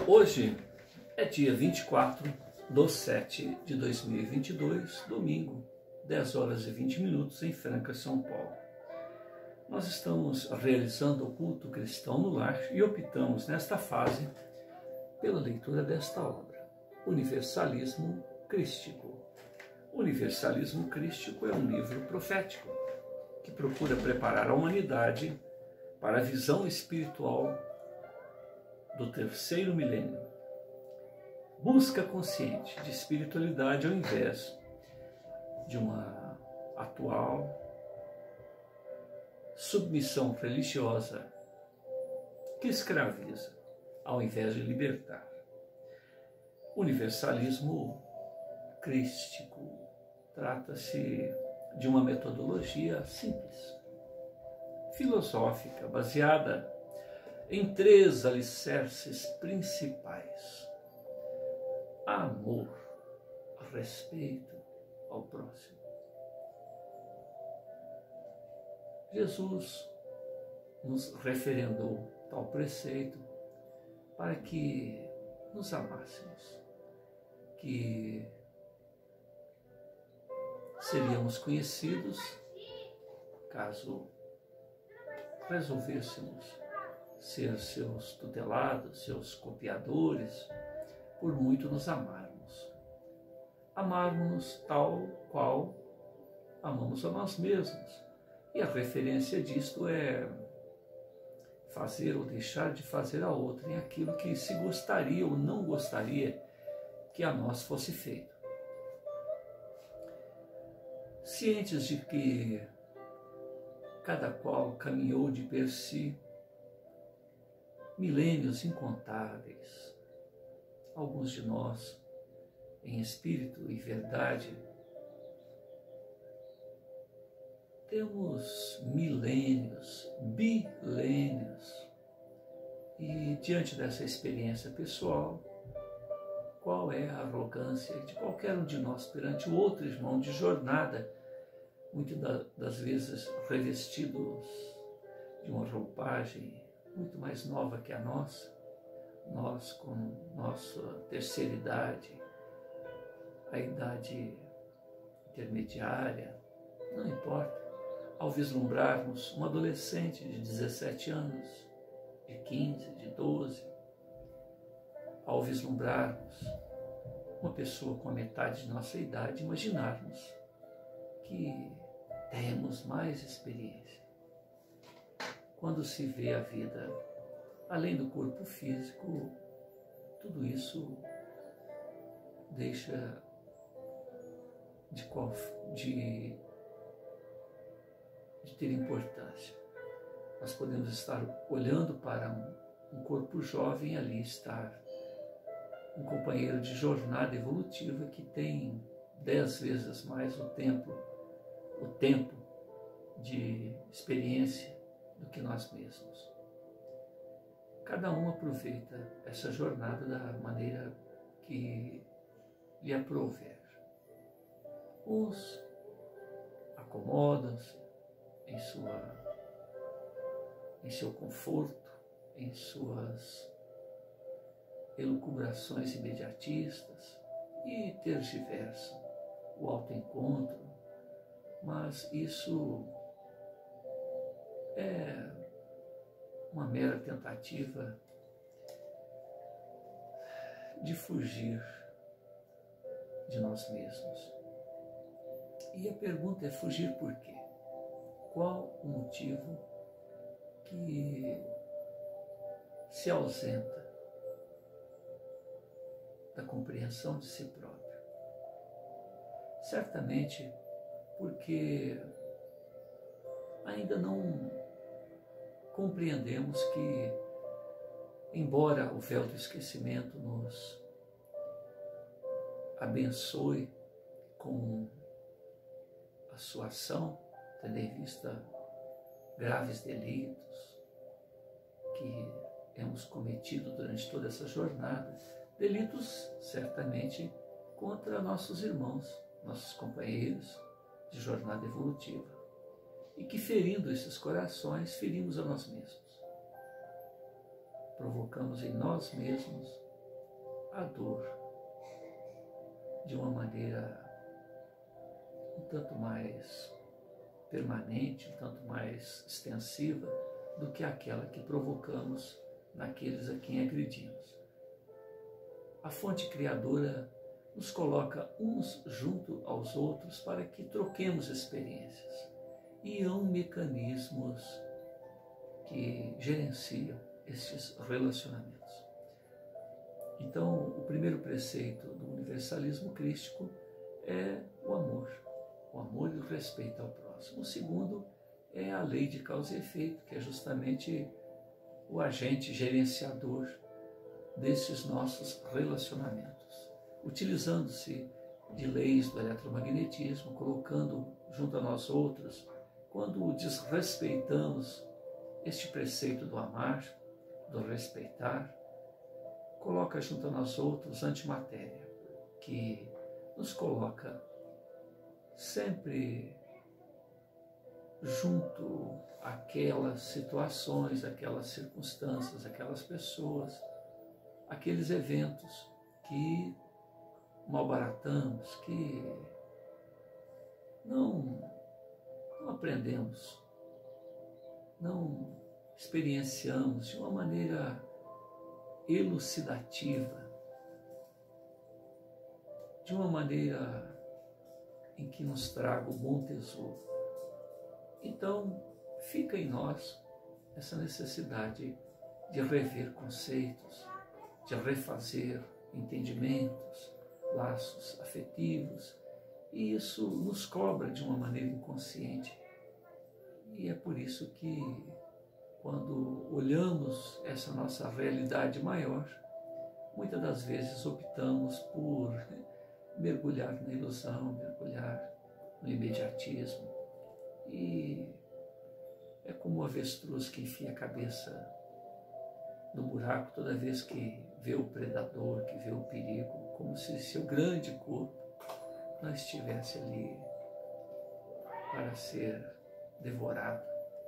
Hoje é dia 24/7/2022, domingo, 10 horas e 20 minutos, em Franca, São Paulo. Nós estamos realizando o culto cristão no lar e optamos nesta fase pela leitura desta obra, Universalismo Crístico. Universalismo Crístico é um livro profético que procura preparar a humanidade para a visão espiritual do terceiro milênio. Busca consciente de espiritualidade ao invés de uma atual submissão religiosa que escraviza ao invés de libertar. Universalismo crístico trata-se de uma metodologia simples, filosófica, baseada em 3 alicerces principais: amor, respeito ao próximo. Jesus nos referendou tal preceito para que nos amássemos, que seríamos conhecidos caso resolvêssemos ser seus tutelados, seus copiadores, por muito nos amarmos. Amarmos tal qual amamos a nós mesmos. E a referência disto é fazer ou deixar de fazer a outrem aquilo que se gostaria ou não gostaria que a nós fosse feito. Cientes de que cada qual caminhou de per si milênios incontáveis, alguns de nós, em espírito e verdade, temos milênios, bilênios, e diante dessa experiência pessoal, qual é a arrogância de qualquer um de nós perante o outro irmão de jornada, muitas das vezes revestidos de uma roupagem muito mais nova que a nossa, nós com nossa terceira idade, a idade intermediária, não importa, ao vislumbrarmos um adolescente de 17 anos, de 15, de 12, ao vislumbrarmos uma pessoa com a metade de nossa idade, imaginarmos que temos mais experiência. Quando se vê a vida além do corpo físico, tudo isso deixa de ter importância. Nós podemos estar olhando para um corpo jovem, ali estar um companheiro de jornada evolutiva que tem 10 vezes mais o tempo de experiência do que nós mesmos. Cada um aproveita essa jornada da maneira que lhe aprouver. Uns acomodam-se em seu conforto, em suas elucubrações imediatistas e tergiversam o autoencontro, mas isso é uma mera tentativa de fugir de nós mesmos. E a pergunta é: fugir por quê? Qual o motivo que se ausenta da compreensão de si próprio? Certamente porque ainda não compreendemos que, embora o véu do esquecimento nos abençoe com a sua ação, tendo em vista graves delitos que temos cometido durante toda essa jornada, delitos certamente contra nossos irmãos, nossos companheiros de jornada evolutiva, e que, ferindo esses corações, ferimos a nós mesmos. Provocamos em nós mesmos a dor de uma maneira um tanto mais permanente, um tanto mais extensiva do que aquela que provocamos naqueles a quem agredimos. A fonte criadora nos coloca uns junto aos outros para que troquemos experiências. E há mecanismos que gerenciam estes relacionamentos. Então, o primeiro preceito do universalismo crístico é o amor e o respeito ao próximo. O segundo é a lei de causa e efeito, que é justamente o agente gerenciador desses nossos relacionamentos, utilizando-se de leis do eletromagnetismo, colocando junto a nós outros, quando desrespeitamos este preceito do amar, do respeitar, coloca junto a nós outros antimatéria, que nos coloca sempre junto àquelas situações, aquelas circunstâncias, aquelas pessoas, aqueles eventos que malbaratamos, que não aprendemos, não experienciamos de uma maneira elucidativa, de uma maneira em que nos traga o bom tesouro. Então, fica em nós essa necessidade de rever conceitos, de refazer entendimentos, laços afetivos, e isso nos cobra de uma maneira inconsciente. E é por isso que, quando olhamos essa nossa realidade maior, muitas das vezes optamos por mergulhar na ilusão, mergulhar no imediatismo. E é como o avestruz que enfia a cabeça no buraco toda vez que vê o predador, que vê o perigo, como se seu grande corpo não estivesse ali para ser devorado,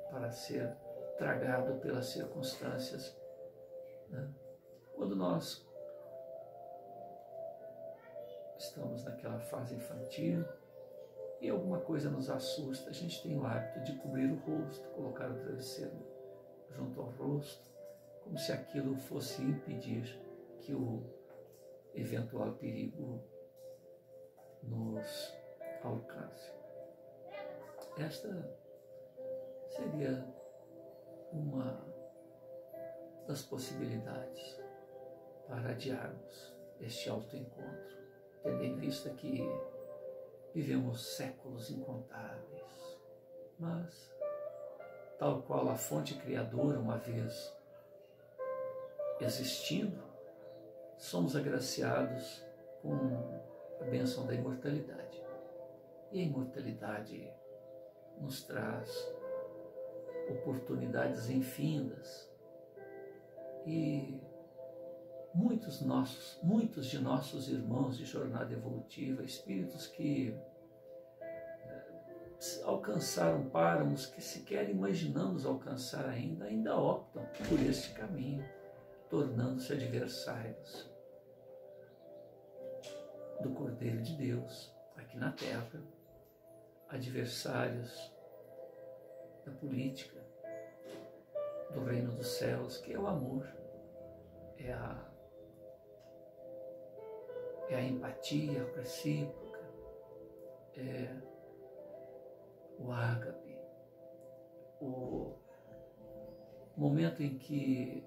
para ser tragado pelas circunstâncias, né? Quando nós estamos naquela fase infantil e alguma coisa nos assusta, a gente tem o hábito de cobrir o rosto, colocar o travesseiro junto ao rosto, como se aquilo fosse impedir que o eventual perigo nos alcance. Esta seria uma das possibilidades para adiarmos este autoencontro, tendo em vista que vivemos séculos incontáveis, mas, tal qual a fonte criadora uma vez existindo, somos agraciados com a bênção da imortalidade. E a imortalidade nos traz oportunidades infindas. E muitos de nossos irmãos de jornada evolutiva, espíritos que alcançaram páramos que sequer imaginamos alcançar ainda optam por este caminho, tornando-se adversários do Cordeiro de Deus aqui na Terra, adversários da política, do reino dos céus, que é o amor, é a empatia recíproca, é o ágape, o momento em que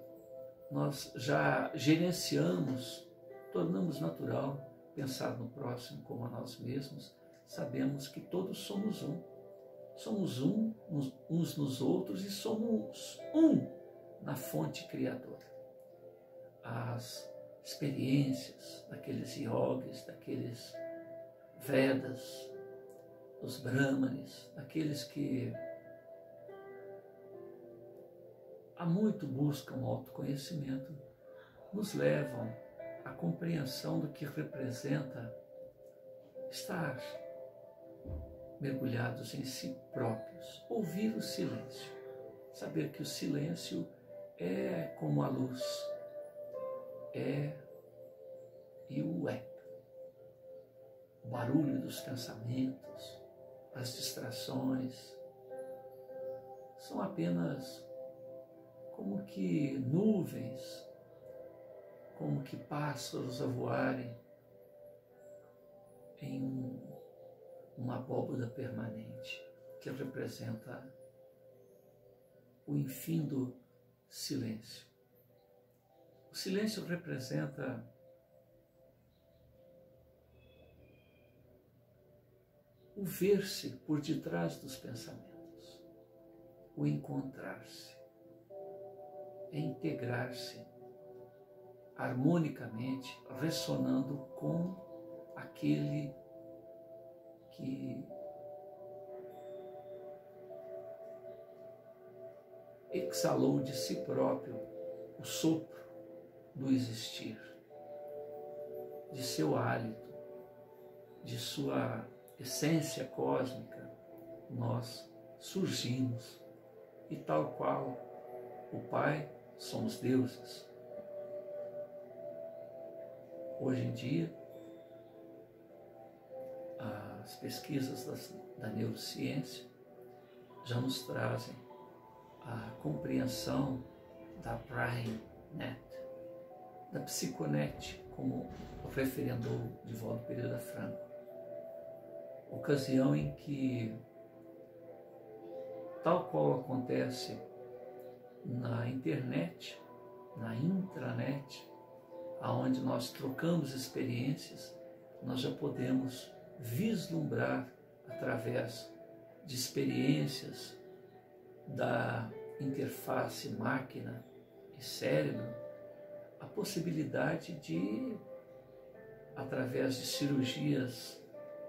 nós já gerenciamos, tornamos natural pensar no próximo como a nós mesmos, sabemos que todos somos um. Somos uns nos outros e somos um na fonte criadora. As experiências daqueles yogis, daqueles Vedas, dos Brahmanes, daqueles que há muito buscam o autoconhecimento, nos levam à compreensão do que representa estar mergulhados em si próprios, ouvir o silêncio, saber que o silêncio é como a luz, é e o o barulho dos pensamentos, as distrações, são apenas como que nuvens, como que pássaros a voarem em uma abóbada permanente, que representa o infindo silêncio. O silêncio representa o ver-se por detrás dos pensamentos, o encontrar-se, integrar-se harmonicamente, ressonando com aquele que exalou de si próprio o sopro do existir, de seu hálito, de sua essência cósmica, nós surgimos e tal qual o Pai, somos deuses. Hoje em dia, as pesquisas da neurociência já nos trazem a compreensão da BrainNet, da Psiconet, como referendou Divaldo Pereira Franco. Ocasião em que, tal qual acontece na internet, na intranet, aonde nós trocamos experiências, nós já podemos vislumbrar através de experiências da interface máquina e cérebro a possibilidade de, através de cirurgias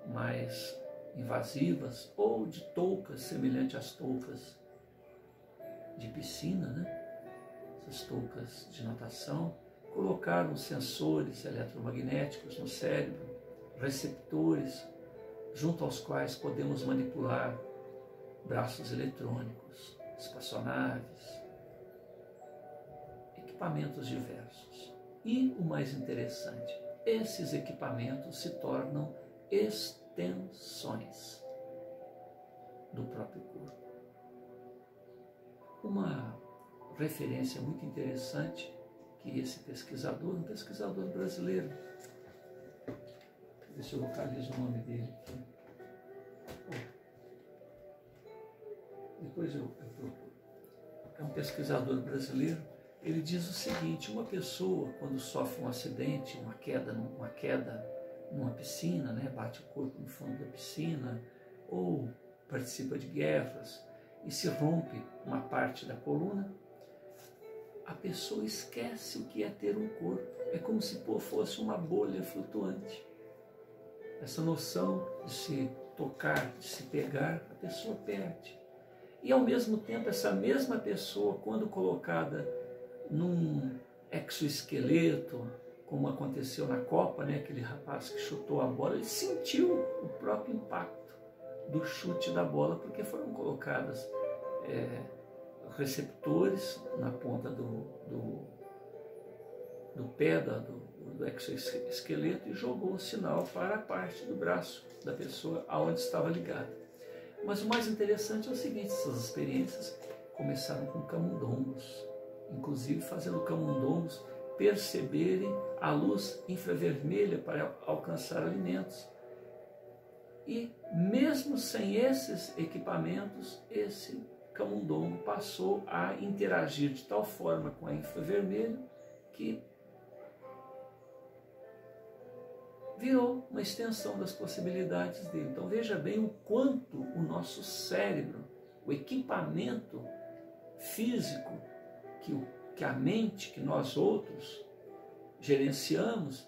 mais invasivas ou de toucas semelhantes às toucas de piscina, né? Essas toucas de natação, colocaram sensores eletromagnéticos no cérebro, receptores, junto aos quais podemos manipular braços eletrônicos, espaçonaves, equipamentos diversos. E o mais interessante, esses equipamentos se tornam extensões do próprio corpo. Uma referência muito interessante que esse pesquisador, um pesquisador brasileiro, deixa eu ver se eu localizo o nome dele aqui. Depois eu procuro. É um pesquisador brasileiro. Ele diz o seguinte: uma pessoa, quando sofre um acidente, uma queda numa piscina, né, bate o corpo no fundo da piscina, ou participa de guerras e se rompe uma parte da coluna, a pessoa esquece o que é ter um corpo. É como se fosse uma bolha flutuante. Essa noção de se tocar, de se pegar, a pessoa perde. E ao mesmo tempo, essa mesma pessoa, quando colocada num exoesqueleto, como aconteceu na Copa, né, aquele rapaz que chutou a bola, ele sentiu o próprio impacto do chute da bola, porque foram colocadas receptores na ponta do pé do exoesqueleto e jogou o sinal para a parte do braço da pessoa aonde estava ligada. Mas o mais interessante é o seguinte: essas experiências começaram com camundongos, inclusive fazendo camundongos perceberem a luz infravermelha para alcançar alimentos. E mesmo sem esses equipamentos, esse camundongo passou a interagir de tal forma com a infravermelho que virou uma extensão das possibilidades dele. Então veja bem o quanto o nosso cérebro, o equipamento físico que a mente, que nós outros gerenciamos,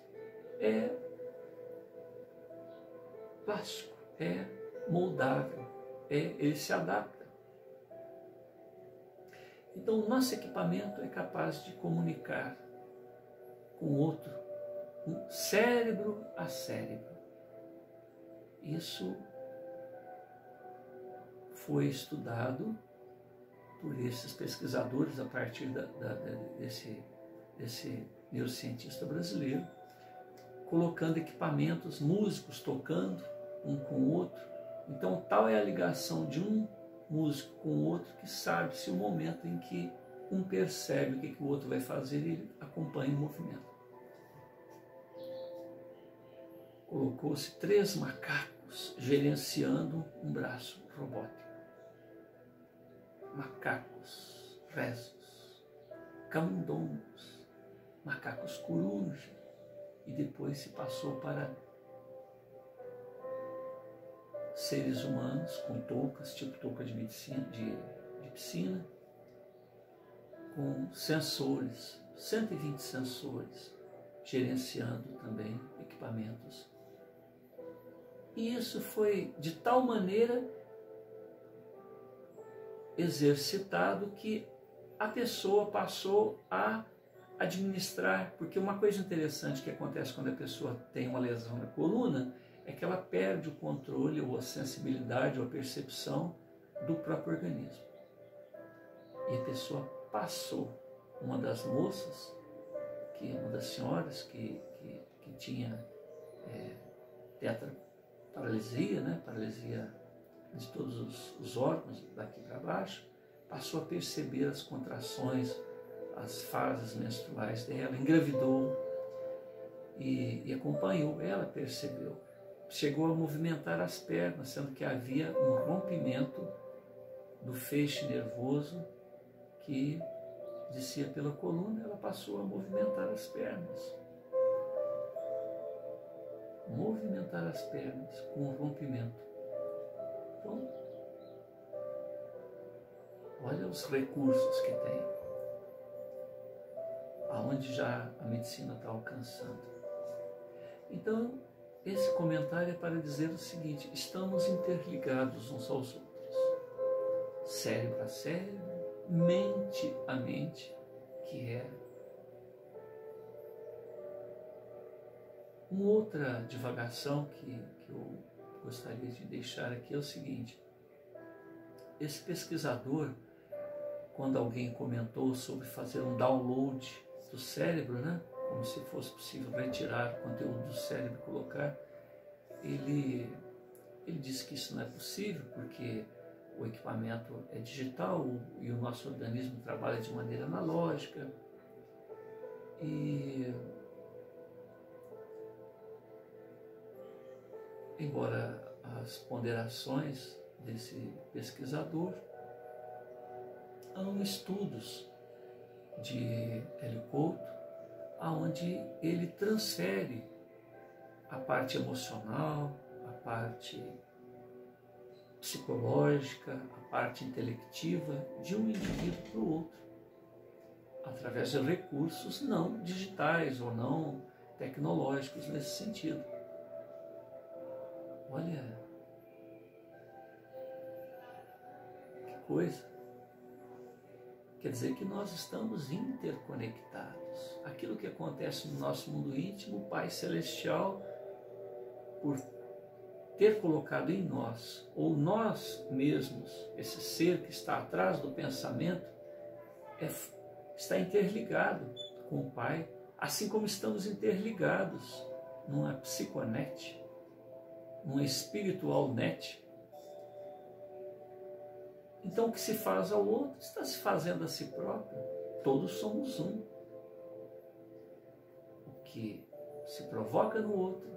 é plástico, é moldável, ele se adapta. Então o nosso equipamento é capaz de comunicar com o outro, cérebro a cérebro. Isso foi estudado por esses pesquisadores a partir desse neurocientista brasileiro, colocando equipamentos, músicos tocando um com o outro. Então tal é a ligação de um músico com o outro que sabe-se o momento em que um percebe o que o outro vai fazer e ele acompanha o movimento. Colocou-se 3 macacos gerenciando um braço robótico. Macacos rezos, camundongos, macacos coruja, e depois se passou para seres humanos com toucas, tipo touca de medicina, de piscina, com sensores, 120 sensores, gerenciando também equipamentos. E isso foi de tal maneira exercitado que a pessoa passou a administrar, porque uma coisa interessante que acontece quando a pessoa tem uma lesão na coluna é que ela perde o controle ou a sensibilidade ou a percepção do próprio organismo. E a pessoa passou, uma das moças, uma das senhoras que tinha tetraparalisia, né? Paralisia de todos os órgãos daqui para baixo, passou a perceber as contrações, as fases menstruais dela, engravidou e acompanhou, ela percebeu. Chegou a movimentar as pernas, sendo que havia um rompimento do feixe nervoso que descia pela coluna, ela passou a movimentar as pernas. Movimentar as pernas com o rompimento. Então, olha os recursos que tem, aonde já a medicina está alcançando. Então, esse comentário é para dizer o seguinte: estamos interligados uns aos outros, cérebro a cérebro, mente a mente, que é uma outra divagação que eu gostaria de deixar aqui é o seguinte: esse pesquisador, quando alguém comentou sobre fazer um download do cérebro, né, como se fosse possível retirar o conteúdo do cérebro e colocar, ele disse que isso não é possível porque o equipamento é digital e o nosso organismo trabalha de maneira analógica. E embora as ponderações desse pesquisador, há estudos de Hélio Couto, onde ele transfere a parte emocional, a parte psicológica, a parte intelectiva de um indivíduo para o outro, através de recursos não digitais ou não tecnológicos nesse sentido. Olha, que coisa! Quer dizer que nós estamos interconectados. Aquilo que acontece no nosso mundo íntimo, o Pai Celestial, por ter colocado em nós, ou nós mesmos, esse ser que está atrás do pensamento, está interligado com o Pai, assim como estamos interligados numa psiconet, numa espiritual net. Então o que se faz ao outro está se fazendo a si próprio. Todos somos um. O que se provoca no outro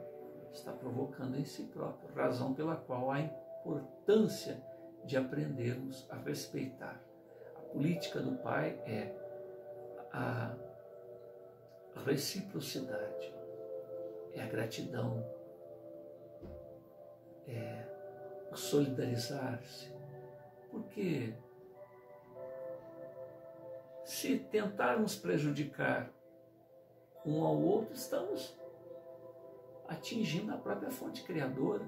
está provocando em si próprio, razão pela qual há importância de aprendermos a respeitar. A política do Pai é a reciprocidade, é a gratidão, é o solidarizar-se. Porque se tentarmos prejudicar um ao outro, estamos atingindo a própria fonte criadora.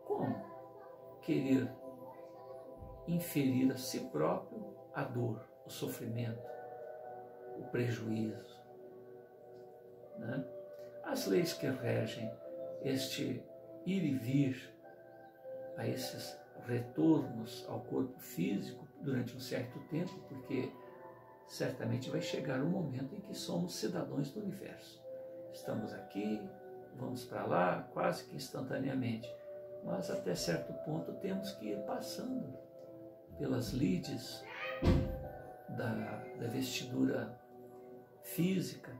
Como querer inferir a si próprio a dor, o sofrimento, o prejuízo, né? As leis que regem este ir e vir, a esses retornos ao corpo físico durante um certo tempo, porque certamente vai chegar o momento em que somos cidadãos do universo. Estamos aqui, vamos para lá, quase que instantaneamente, mas até certo ponto temos que ir passando pelas lides da vestidura física,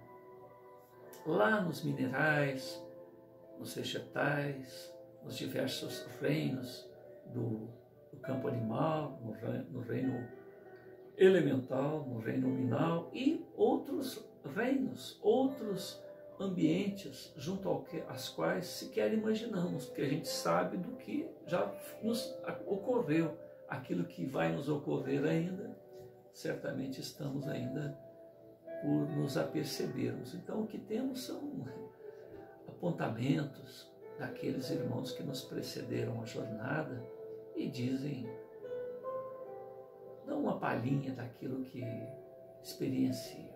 lá nos minerais, nos vegetais, nos diversos reinos do campo animal, no reino elemental, no reino nominal e outros reinos, outros ambientes junto às quais sequer imaginamos, porque a gente sabe do que já nos ocorreu, aquilo que vai nos ocorrer ainda, certamente estamos ainda por nos apercebermos. Então o que temos são apontamentos daqueles irmãos que nos precederam a jornada e dizem, dão uma palhinha daquilo que experienciam.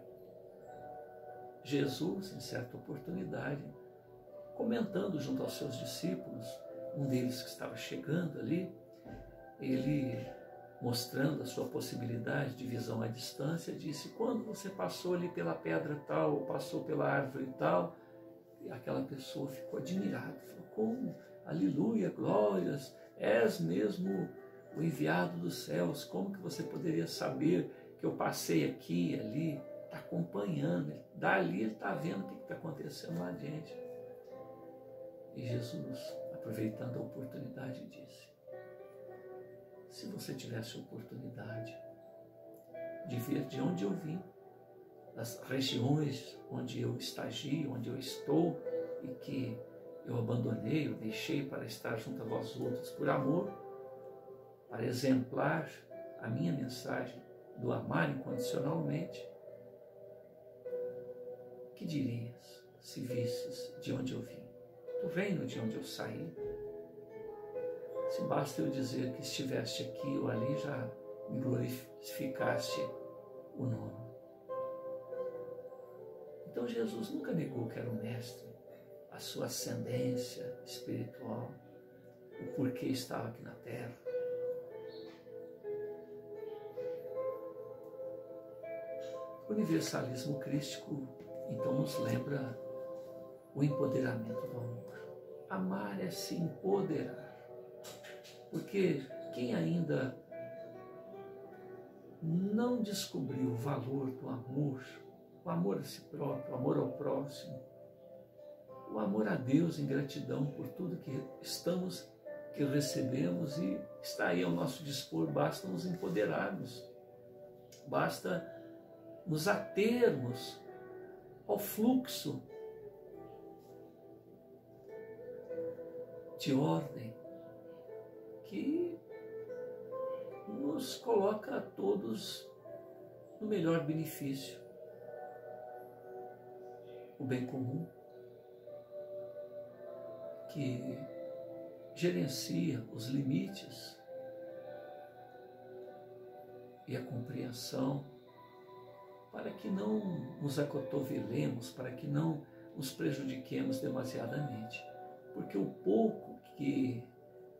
Jesus, em certa oportunidade, comentando junto aos seus discípulos, um deles que estava chegando ali, ele, mostrando a sua possibilidade de visão à distância, disse, quando você passou ali pela pedra tal, ou passou pela árvore tal, e aquela pessoa ficou admirada, falou, como? Aleluia, glórias, és mesmo o enviado dos céus, como que você poderia saber que eu passei aqui e ali? Está acompanhando, dali ele está vendo o que está acontecendo lá adiante. E Jesus, aproveitando a oportunidade, disse, se você tivesse a oportunidade de ver de onde eu vim, das regiões onde eu estagio, onde eu estou, e que eu abandonei, eu deixei para estar junto a vós outros por amor, para exemplar a minha mensagem do amar incondicionalmente, que dirias se visses de onde eu vim, do reino de onde eu saí? Se basta eu dizer que estiveste aqui ou ali, já me glorificaste o nome. Então Jesus nunca negou que era o mestre, a sua ascendência espiritual, o porquê estava aqui na terra. O universalismo crístico, então, nos lembra o empoderamento do amor. Amar é se empoderar. Porque quem ainda não descobriu o valor do amor, o amor a si próprio, o amor ao próximo, o amor a Deus em gratidão por tudo que recebemos e está aí ao nosso dispor, basta nos empoderarmos, basta nos atermos ao fluxo de ordem que nos coloca a todos no melhor benefício, o bem comum, que gerencia os limites e a compreensão para que não nos acotovelemos, para que não nos prejudiquemos demasiadamente, porque o pouco que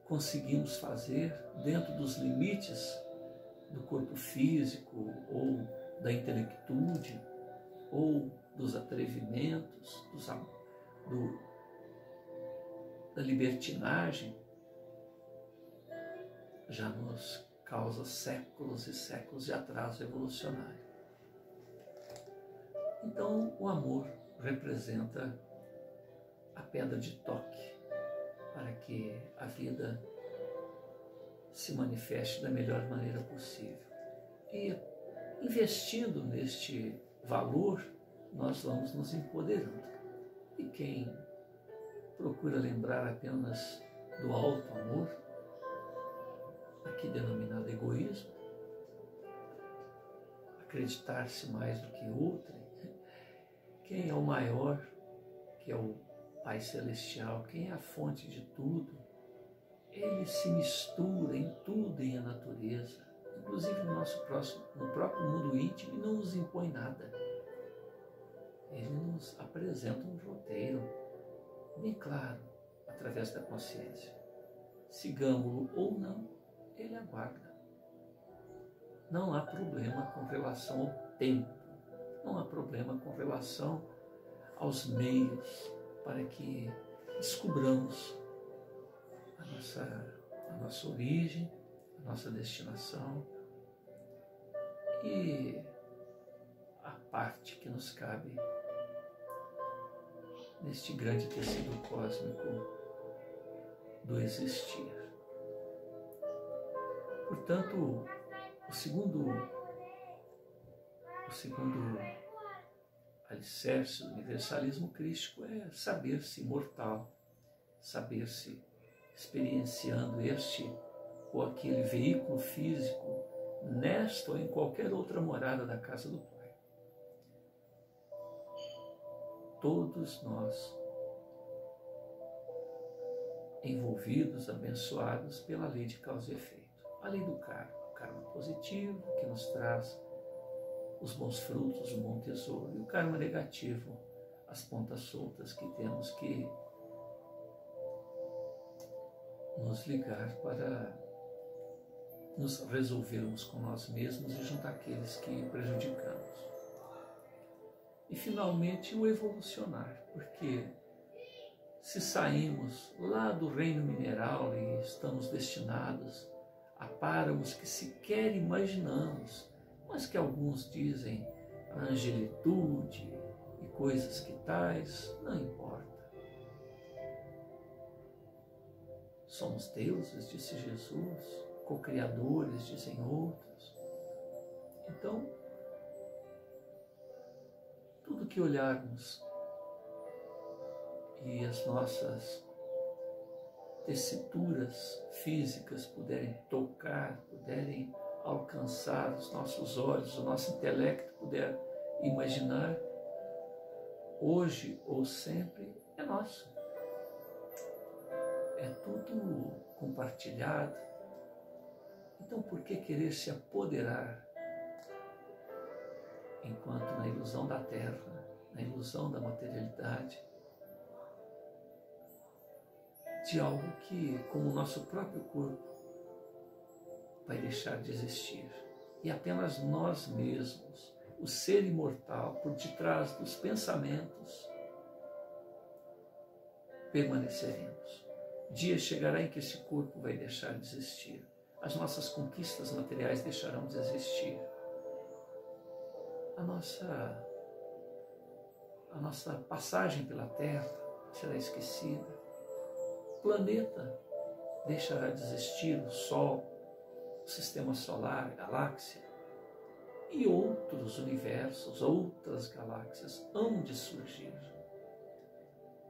conseguimos fazer dentro dos limites do corpo físico ou da intelectude ou dos atrevimentos, da libertinagem, já nos causa séculos e séculos de atraso evolucionário. Então, o amor representa a pedra de toque para que a vida se manifeste da melhor maneira possível. E investindo neste valor, nós vamos nos empoderando. E quem procura lembrar apenas do alto amor, aqui denominado egoísmo, acreditar-se mais do que outrem, quem é o maior, que é o Pai Celestial, quem é a fonte de tudo, ele se mistura em tudo em a natureza, inclusive no próprio mundo íntimo, e não nos impõe nada. Ele nos apresenta um roteiro bem claro, através da consciência. Sigamo-lo ou não, ele aguarda. Não há problema com relação tempo. Não há problema com relação aos meios para que descubramos a nossa origem, a nossa destinação e a parte que nos cabe neste grande tecido cósmico do existir. Portanto, o segundo alicerce do universalismo crístico é saber-se imortal, saber-se experienciando este ou aquele veículo físico nesta ou em qualquer outra morada da casa do Pai. Todos nós envolvidos, abençoados pela lei de causa e efeito, a lei do karma, o karma positivo que nos traz os bons frutos, o bom tesouro, e o karma negativo, as pontas soltas que temos que nos ligar para nos resolvermos com nós mesmos e junto àqueles que prejudicamos. E finalmente o evolucionar, porque se saímos lá do reino mineral e estamos destinados a páramos que sequer imaginamos, mas que alguns dizem a angelitude e coisas que tais, não importa. Somos deuses, disse Jesus, co-criadores, dizem outros. Então, tudo que olharmos e as nossas tessituras físicas puderem tocar, puderem alcançar os nossos olhos, o nosso intelecto puder imaginar, hoje ou sempre é nosso. É tudo compartilhado. Então, por que querer se apoderar enquanto na ilusão da terra, na ilusão da materialidade, de algo que, como o nosso próprio corpo, vai deixar de existir. E apenas nós mesmos, o ser imortal, por detrás dos pensamentos, permaneceremos. Dia chegará em que esse corpo vai deixar de existir. As nossas conquistas materiais deixarão de existir. A nossa passagem pela Terra será esquecida. O planeta deixará de existir, o Sol, o Sistema Solar, a galáxia e outros universos, outras galáxias hão de surgir.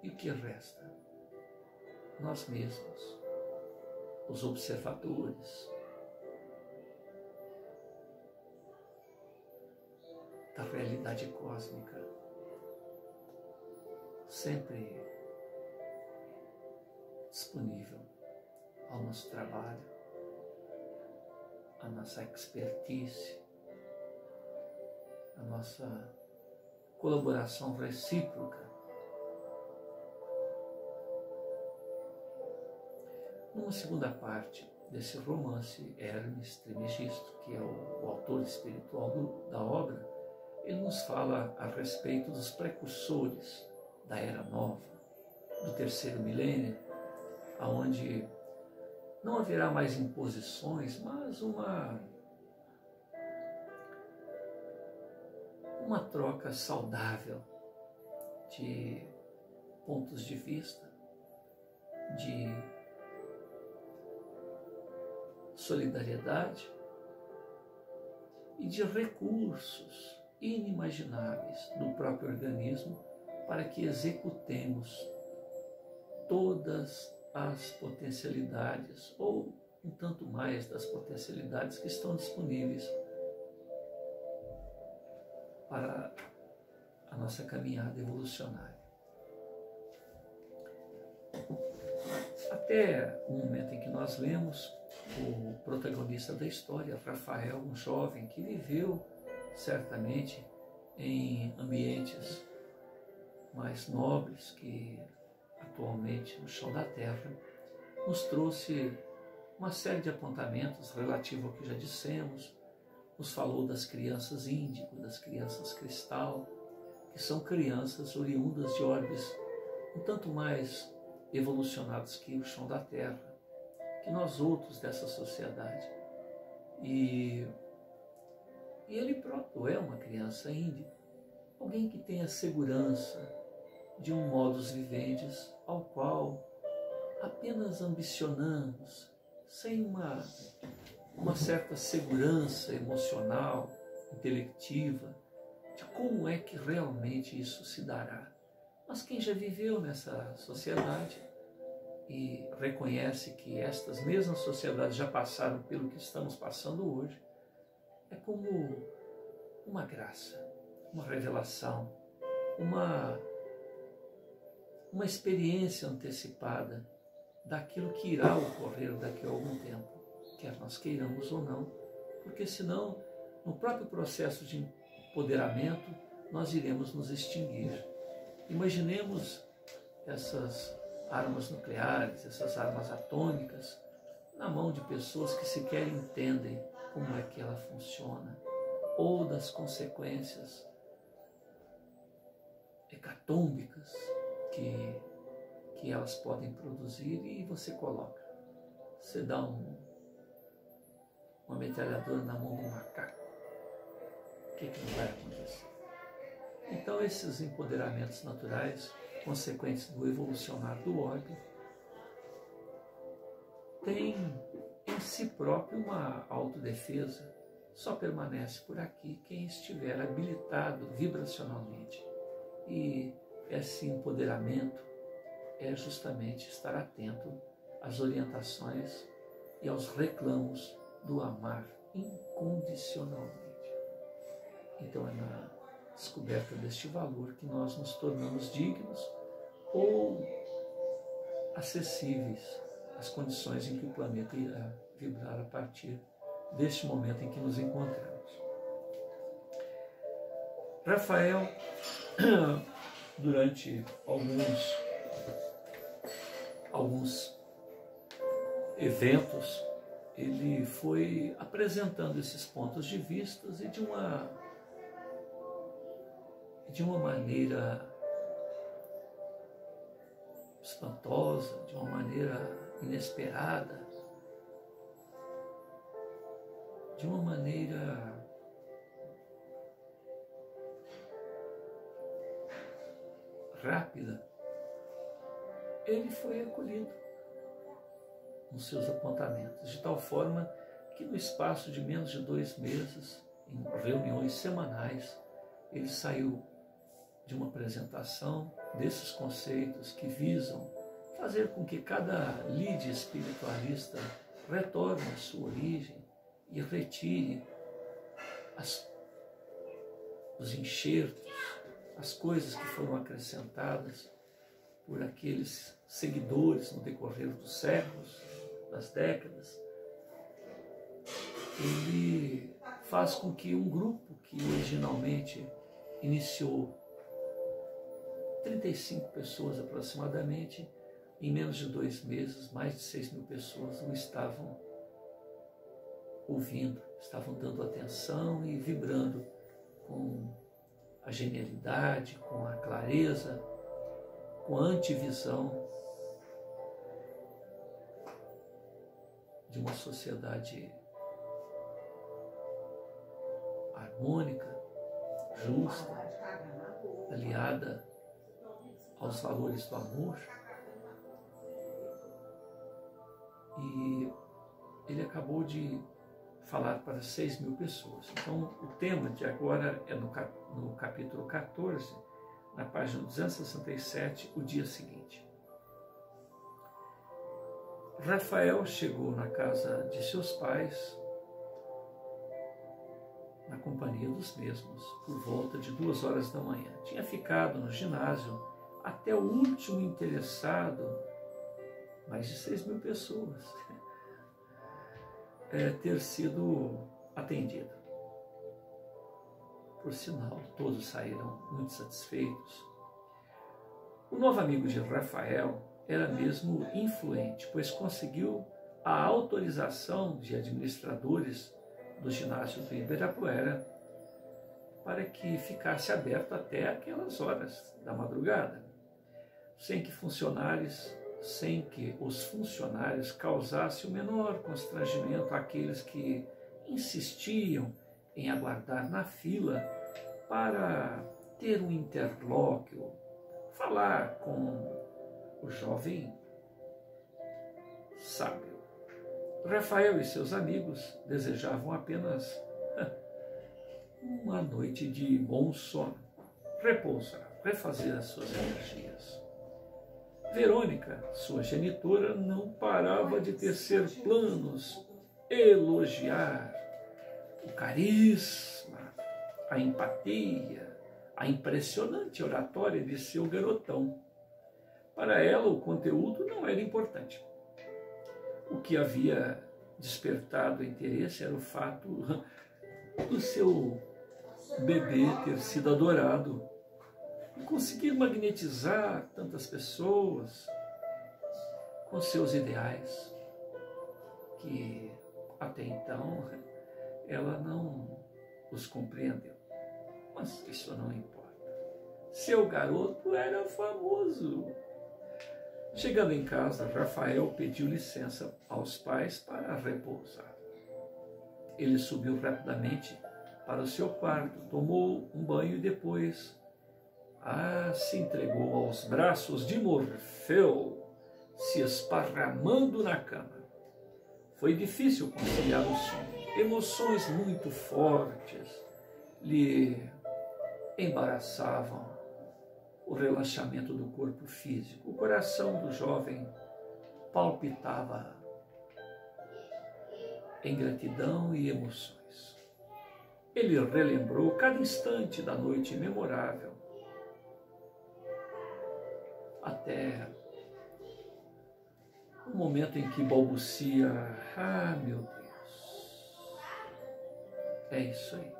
E o que resta? Nós mesmos, os observadores da realidade cósmica, sempre disponível ao nosso trabalho, à nossa expertise, à nossa colaboração recíproca. Numa segunda parte desse romance, Hermes Trismegisto, que é o autor espiritual da obra, ele nos fala a respeito dos precursores da Era Nova, do terceiro milênio, onde não haverá mais imposições, mas uma troca saudável de pontos de vista, de solidariedade e de recursos inimagináveis do próprio organismo para que executemos todas as potencialidades, ou um tanto mais das potencialidades que estão disponíveis para a nossa caminhada evolucionária. Até o momento em que nós lemos, o protagonista da história, Rafael, um jovem que viveu certamente em ambientes mais nobres que atualmente no chão da terra, nos trouxe uma série de apontamentos relativo ao que já dissemos, nos falou das crianças índigo, das crianças cristal, que são crianças oriundas de orbes um tanto mais evolucionados que o chão da Terra, que nós outros dessa sociedade. E ele próprio é uma criança índigo, alguém que tenha segurança de um modus vivendi ao qual apenas ambicionamos, sem uma certa segurança emocional, intelectiva, de como é que realmente isso se dará. Mas quem já viveu nessa sociedade e reconhece que estas mesmas sociedades já passaram pelo que estamos passando hoje, é como uma graça, uma revelação, uma experiência antecipada daquilo que irá ocorrer daqui a algum tempo, quer nós queiramos ou não, porque senão, no próprio processo de empoderamento, nós iremos nos extinguir. Imaginemos essas armas nucleares, essas armas atômicas, na mão de pessoas que sequer entendem como é que ela funciona, ou das consequências hecatômbicas que elas podem produzir, e você coloca. Você dá uma metralhadora na mão de um macaco. O que não vai acontecer? Então, esses empoderamentos naturais, consequentes do evolucionar do orbe, têm em si próprio uma autodefesa. Só permanece por aqui quem estiver habilitado vibracionalmente. E esse empoderamento é justamente estar atento às orientações e aos reclamos do amar incondicionalmente. Então é na descoberta deste valor que nós nos tornamos dignos ou acessíveis às condições em que o planeta irá vibrar a partir deste momento em que nos encontramos. Rafael, durante alguns eventos, ele foi apresentando esses pontos de vista e de uma maneira espantosa, de uma maneira inesperada, de uma maneira rápida, ele foi acolhido nos seus apontamentos, de tal forma que no espaço de menos de 2 meses, em reuniões semanais, ele saiu de uma apresentação desses conceitos que visam fazer com que cada líder espiritualista retorne à sua origem e retire os enxertos, as coisas que foram acrescentadas por aqueles seguidores no decorrer dos séculos, das décadas. Ele faz com que um grupo que originalmente iniciou 35 pessoas aproximadamente, em menos de 2 meses, mais de 6.000 pessoas o estavam ouvindo, estavam dando atenção e vibrando com a genialidade, com a clareza, com a antivisão de uma sociedade harmônica, justa, aliada aos valores do amor. E ele acabou de falar para 6.000 pessoas. Então, o tema de agora é no capítulo 14, na página 267, o dia seguinte. Rafael chegou na casa de seus pais, na companhia dos mesmos, por volta de 2 horas da manhã. Tinha ficado no ginásio até o último interessado, mais de 6.000 pessoas, ter sido atendido. Por sinal, todos saíram muito satisfeitos. O novo amigo de Rafael era mesmo influente, pois conseguiu a autorização de administradores do ginásio do Ibirapuera para que ficasse aberto até aquelas horas da madrugada, sem que os funcionários causassem o menor constrangimento àqueles que insistiam em aguardar na fila para ter um interlóquio, falar com o jovem sábio. Rafael e seus amigos desejavam apenas uma noite de bom sono, repousar, refazer as suas energias. Verônica, sua genitora, não parava de tecer planos, elogiar o carisma, a empatia, a impressionante oratória de seu garotão. Para ela, o conteúdo não era importante. O que havia despertado interesse era o fato do seu bebê ter sido adorado e conseguir magnetizar tantas pessoas com seus ideais, que até então ela não os compreendeu. Mas isso não importa. Seu garoto era famoso. Chegando em casa, Rafael pediu licença aos pais para repousar. Ele subiu rapidamente para o seu quarto, tomou um banho e depois se entregou aos braços de Morfeu, se esparramando na cama. Foi difícil conciliar o sono. Emoções muito fortes lhe embaraçavam o relaxamento do corpo físico. O coração do jovem palpitava em gratidão e emoções. Ele relembrou cada instante da noite memorável, até o momento em que balbucia: meu Deus, é isso aí,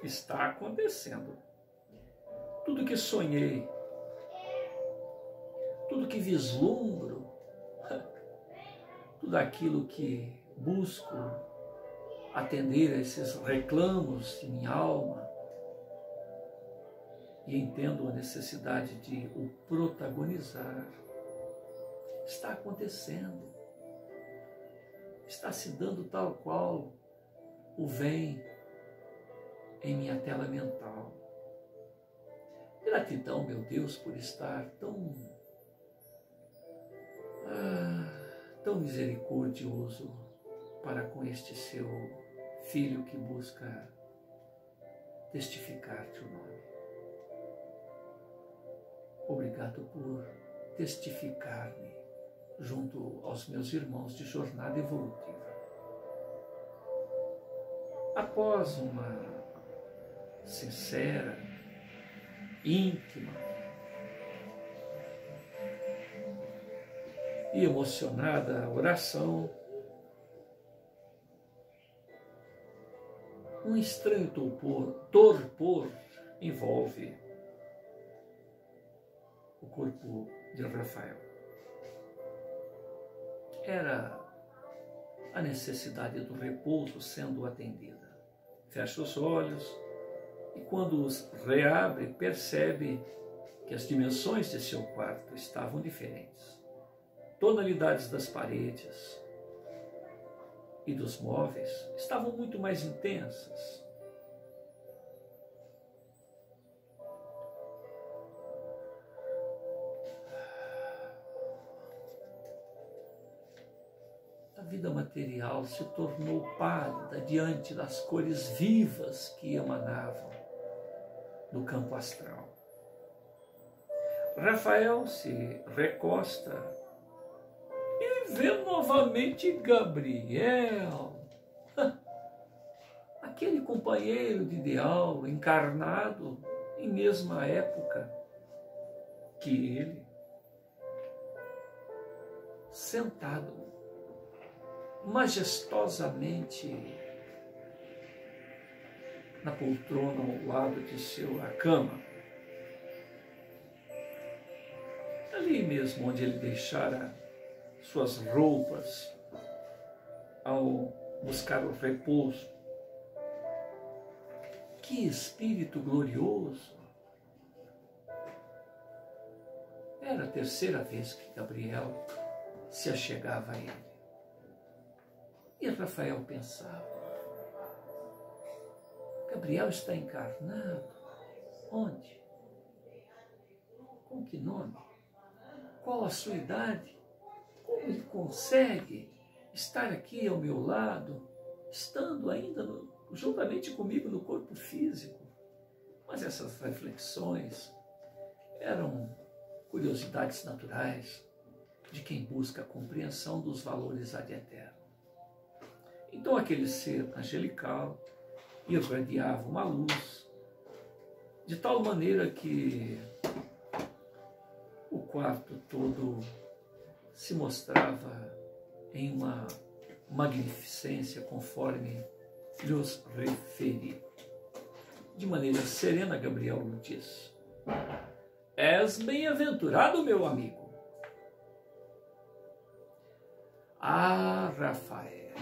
está acontecendo. Tudo que sonhei, tudo que vislumbro, tudo aquilo que busco atender a esses reclamos de minha alma, e entendo a necessidade de o protagonizar, está acontecendo, está se dando tal qual o vem em minha tela mental. Gratidão, meu Deus, por estar tão misericordioso para com este seu filho que busca testificar-te o nome. Obrigado por testificar-me junto aos meus irmãos de jornada evolutiva. Após uma sincera, íntima e emocionada oração, um estranho torpor envolve o corpo de Rafael. Era a necessidade do repouso sendo atendida. Fecha os olhos e, quando os reabre, percebe que as dimensões de seu quarto estavam diferentes. Tonalidades das paredes e dos móveis estavam muito mais intensas. A vida material se tornou pálida diante das cores vivas que emanavam do campo astral. Rafael se recosta e vê novamente Gabriel, aquele companheiro de ideal encarnado em mesma época que ele, sentado majestosamente na poltrona ao lado de sua cama, ali mesmo onde ele deixara suas roupas ao buscar o repouso. Que espírito glorioso! Era a terceira vez que Gabriel se achegava a ele. E Rafael pensava, Gabriel está encarnado. Onde? Com que nome? Qual a sua idade? Como ele consegue estar aqui ao meu lado, estando ainda juntamente comigo no corpo físico? Mas essas reflexões eram curiosidades naturais de quem busca a compreensão dos valores ad eterno. Então aquele ser angelical irradiava uma luz, de tal maneira que o quarto todo se mostrava em uma magnificência conforme lhes referi. De maneira serena, Gabriel lhe diz: és bem-aventurado, meu amigo. Ah, Rafael,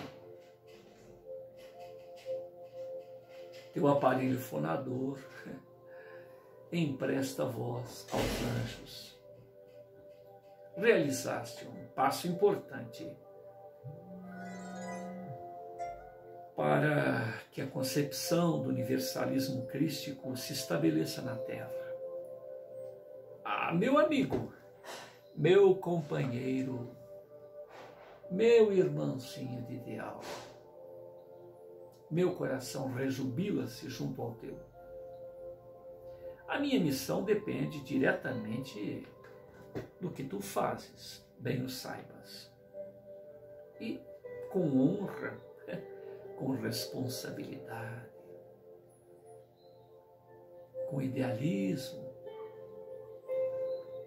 teu aparelho fonador empresta voz aos anjos. Realizaste um passo importante para que a concepção do universalismo crístico se estabeleça na Terra. Ah, meu amigo, meu companheiro, meu irmãozinho de ideal, meu coração rejubila-se junto ao teu. A minha missão depende diretamente do que tu fazes, bem o saibas. E com honra, com responsabilidade, com idealismo,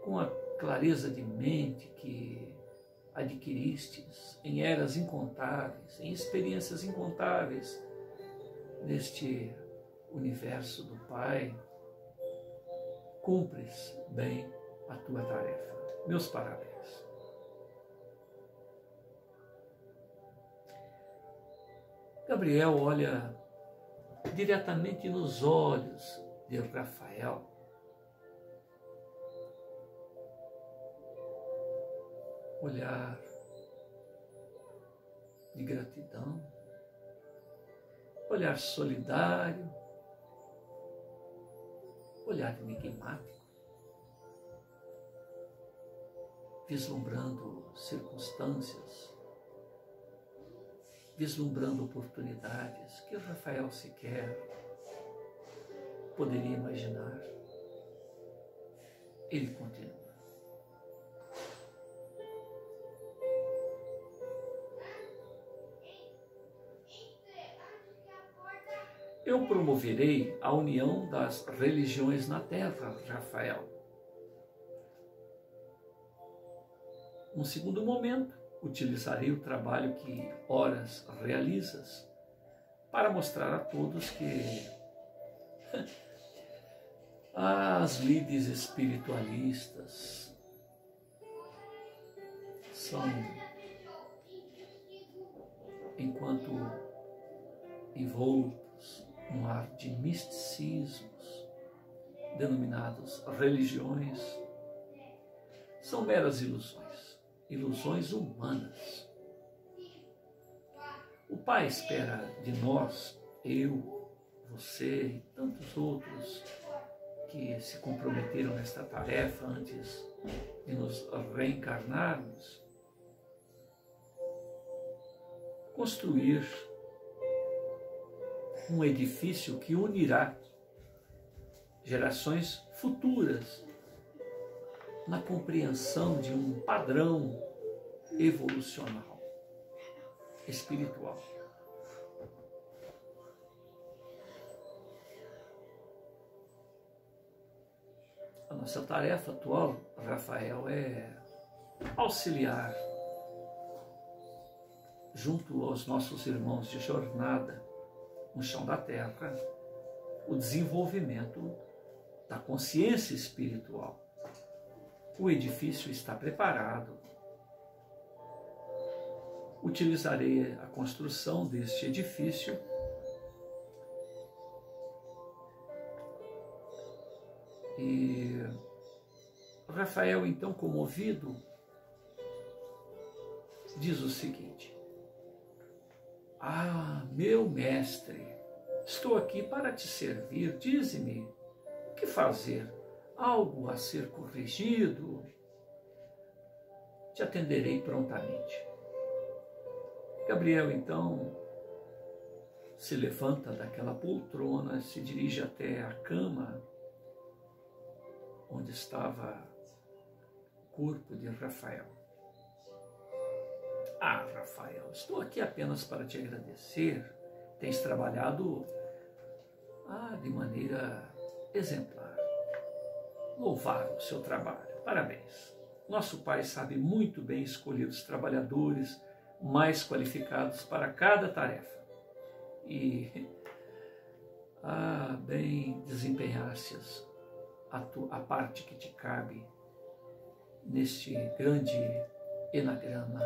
com a clareza de mente que adquiristes em eras incontáveis, em experiências incontáveis neste universo do Pai, cumpres bem a tua tarefa. Meus parabéns. Gabriel olha diretamente nos olhos de Rafael. Olhar de gratidão, olhar solidário, olhar enigmático, vislumbrando circunstâncias, vislumbrando oportunidades que Rafael sequer poderia imaginar. Ele continua: eu promoverei a união das religiões na terra, Rafael. Num segundo momento, utilizarei o trabalho que horas realizas para mostrar a todos que as lides espiritualistas são, enquanto envoltos num ar de misticismos, denominados religiões, são meras ilusões, ilusões humanas. O Pai espera de nós, eu, você e tantos outros que se comprometeram nesta tarefa antes de nos reencarnarmos, construir um edifício que unirá gerações futuras na compreensão de um padrão evolucional, espiritual. A nossa tarefa atual, Rafael, é auxiliar, junto aos nossos irmãos de jornada no chão da terra, o desenvolvimento da consciência espiritual. O edifício está preparado. utilizarei a construção deste edifício e Rafael, então, comovido, diz o seguinte: ah, meu mestre, estou aqui para te servir, dize-me o que fazer, algo a ser corrigido, te atenderei prontamente. Gabriel, então, se levanta daquela poltrona, se dirige até a cama onde estava o corpo de Rafael. Ah, Rafael, estou aqui apenas para te agradecer. Tens trabalhado de maneira exemplar. Louvar o seu trabalho. Parabéns. Nosso Pai sabe muito bem escolher os trabalhadores mais qualificados para cada tarefa. E bem desempenhastes a parte que te cabe neste grande enagrama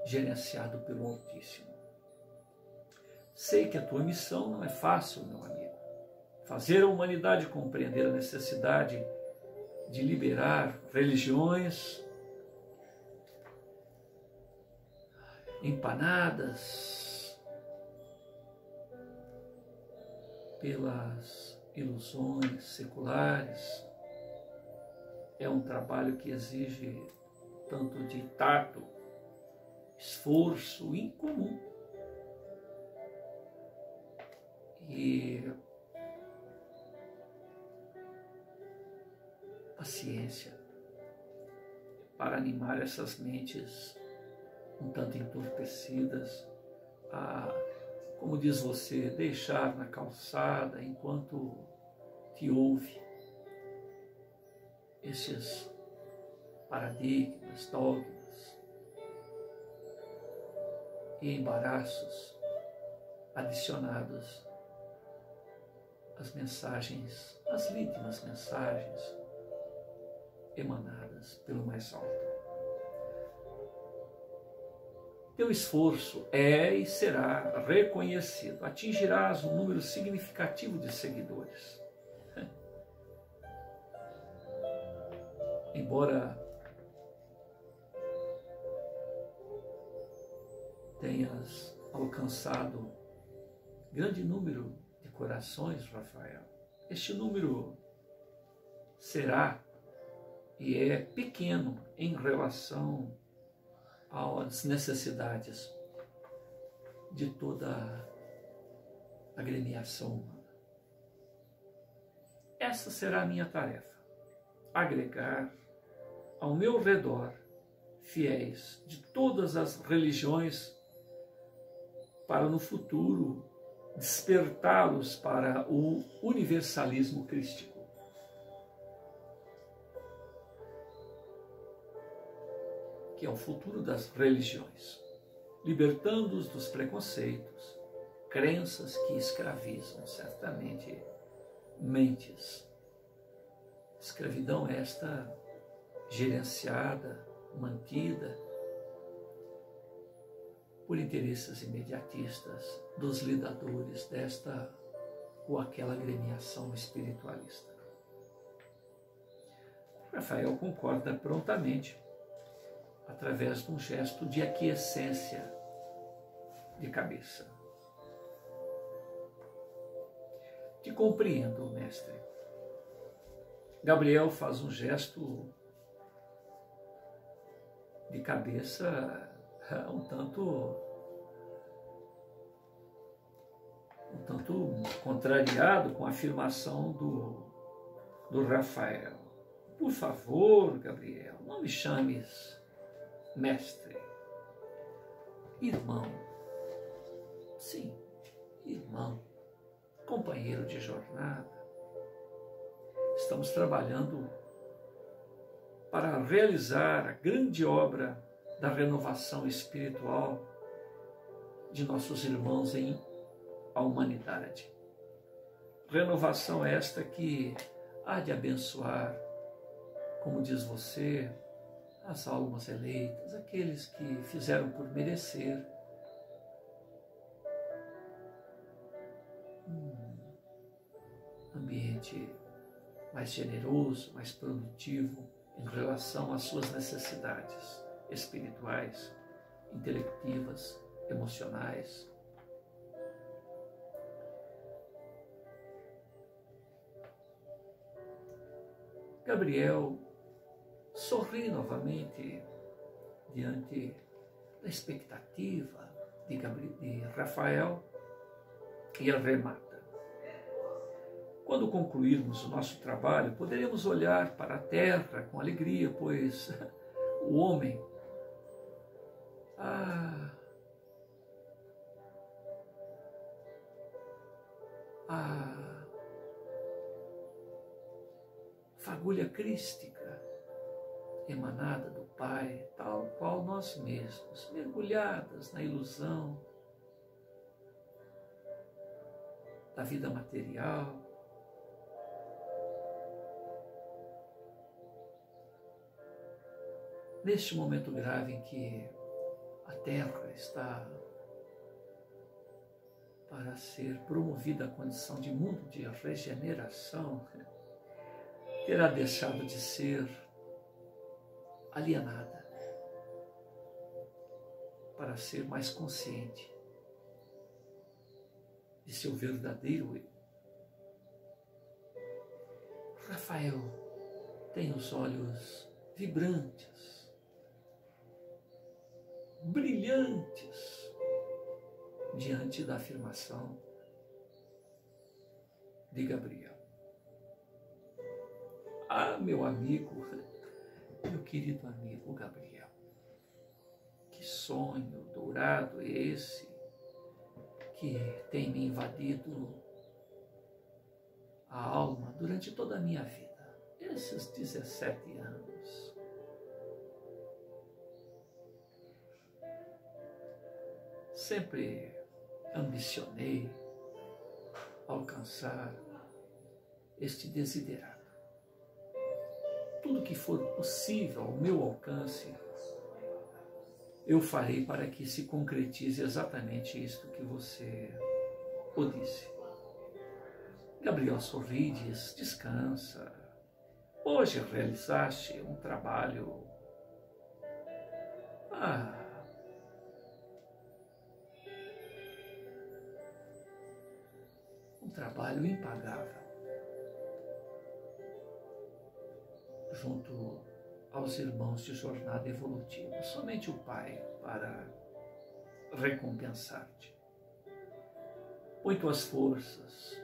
gerenciado pelo Altíssimo. Sei que a tua missão não é fácil, meu amigo. Fazer a humanidade compreender a necessidade de liberar religiões empanadas pelas ilusões seculares é um trabalho que exige tanto de tato, esforço incomum e paciência para animar essas mentes um tanto entorpecidas a, como diz você, deixar na calçada enquanto te ouve esses paradigmas, dogmas e embaraços adicionados às mensagens, às lítimas mensagens emanadas pelo mais alto. Teu esforço é e será reconhecido. Atingirás um número significativo de seguidores. Embora tenhas alcançado grande número de corações, Rafael, este número será e é pequeno em relação às necessidades de toda a agremiação humana. Essa será a minha tarefa: agregar ao meu redor fiéis de todas as religiões para no futuro despertá-los para o universalismo crístico. Que é o futuro das religiões, libertando-os dos preconceitos, crenças que escravizam certamente mentes. Escravidão esta gerenciada, mantida por interesses imediatistas dos lidadores desta ou aquela agremiação espiritualista. Rafael concorda prontamente, através de um gesto de aquiescência de cabeça. Te compreendo, mestre. Gabriel faz um gesto de cabeça um tanto contrariado com a afirmação do Rafael. Por favor, Gabriel, não me chames mestre. Irmão. Sim, irmão. Companheiro de jornada. Estamos trabalhando para realizar a grande obra da renovação espiritual de nossos irmãos em a humanidade. Renovação esta que há de abençoar, como diz você, as almas eleitas, aqueles que fizeram por merecer um ambiente mais generoso, mais produtivo em relação às suas necessidades espirituais, intelectivas, emocionais. Gabriel sorri novamente diante da expectativa de Rafael e remata. Quando concluirmos o nosso trabalho, poderemos olhar para a terra com alegria, pois o homem a fagulha crística emanada do Pai, tal qual nós mesmos, mergulhadas na ilusão da vida material, neste momento grave em que a Terra está para ser promovida à condição de mundo de regeneração, terá deixado de ser alienada para ser mais consciente de seu verdadeiro eu. Rafael tem os olhos vibrantes, brilhantes, diante da afirmação de Gabriel. Ah, meu amigo, meu querido amigo Gabriel, que sonho dourado é esse que tem me invadido a alma durante toda a minha vida, esses 17 anos. Sempre ambicionei alcançar este desiderato. Tudo que for possível ao meu alcance, eu farei para que se concretize exatamente isto que você o disse. Gabriel sorri e diz: descansa. Hoje realizaste um trabalho um trabalho impagável junto aos irmãos de jornada evolutiva. Somente o Pai para recompensar-te. Põe tuas forças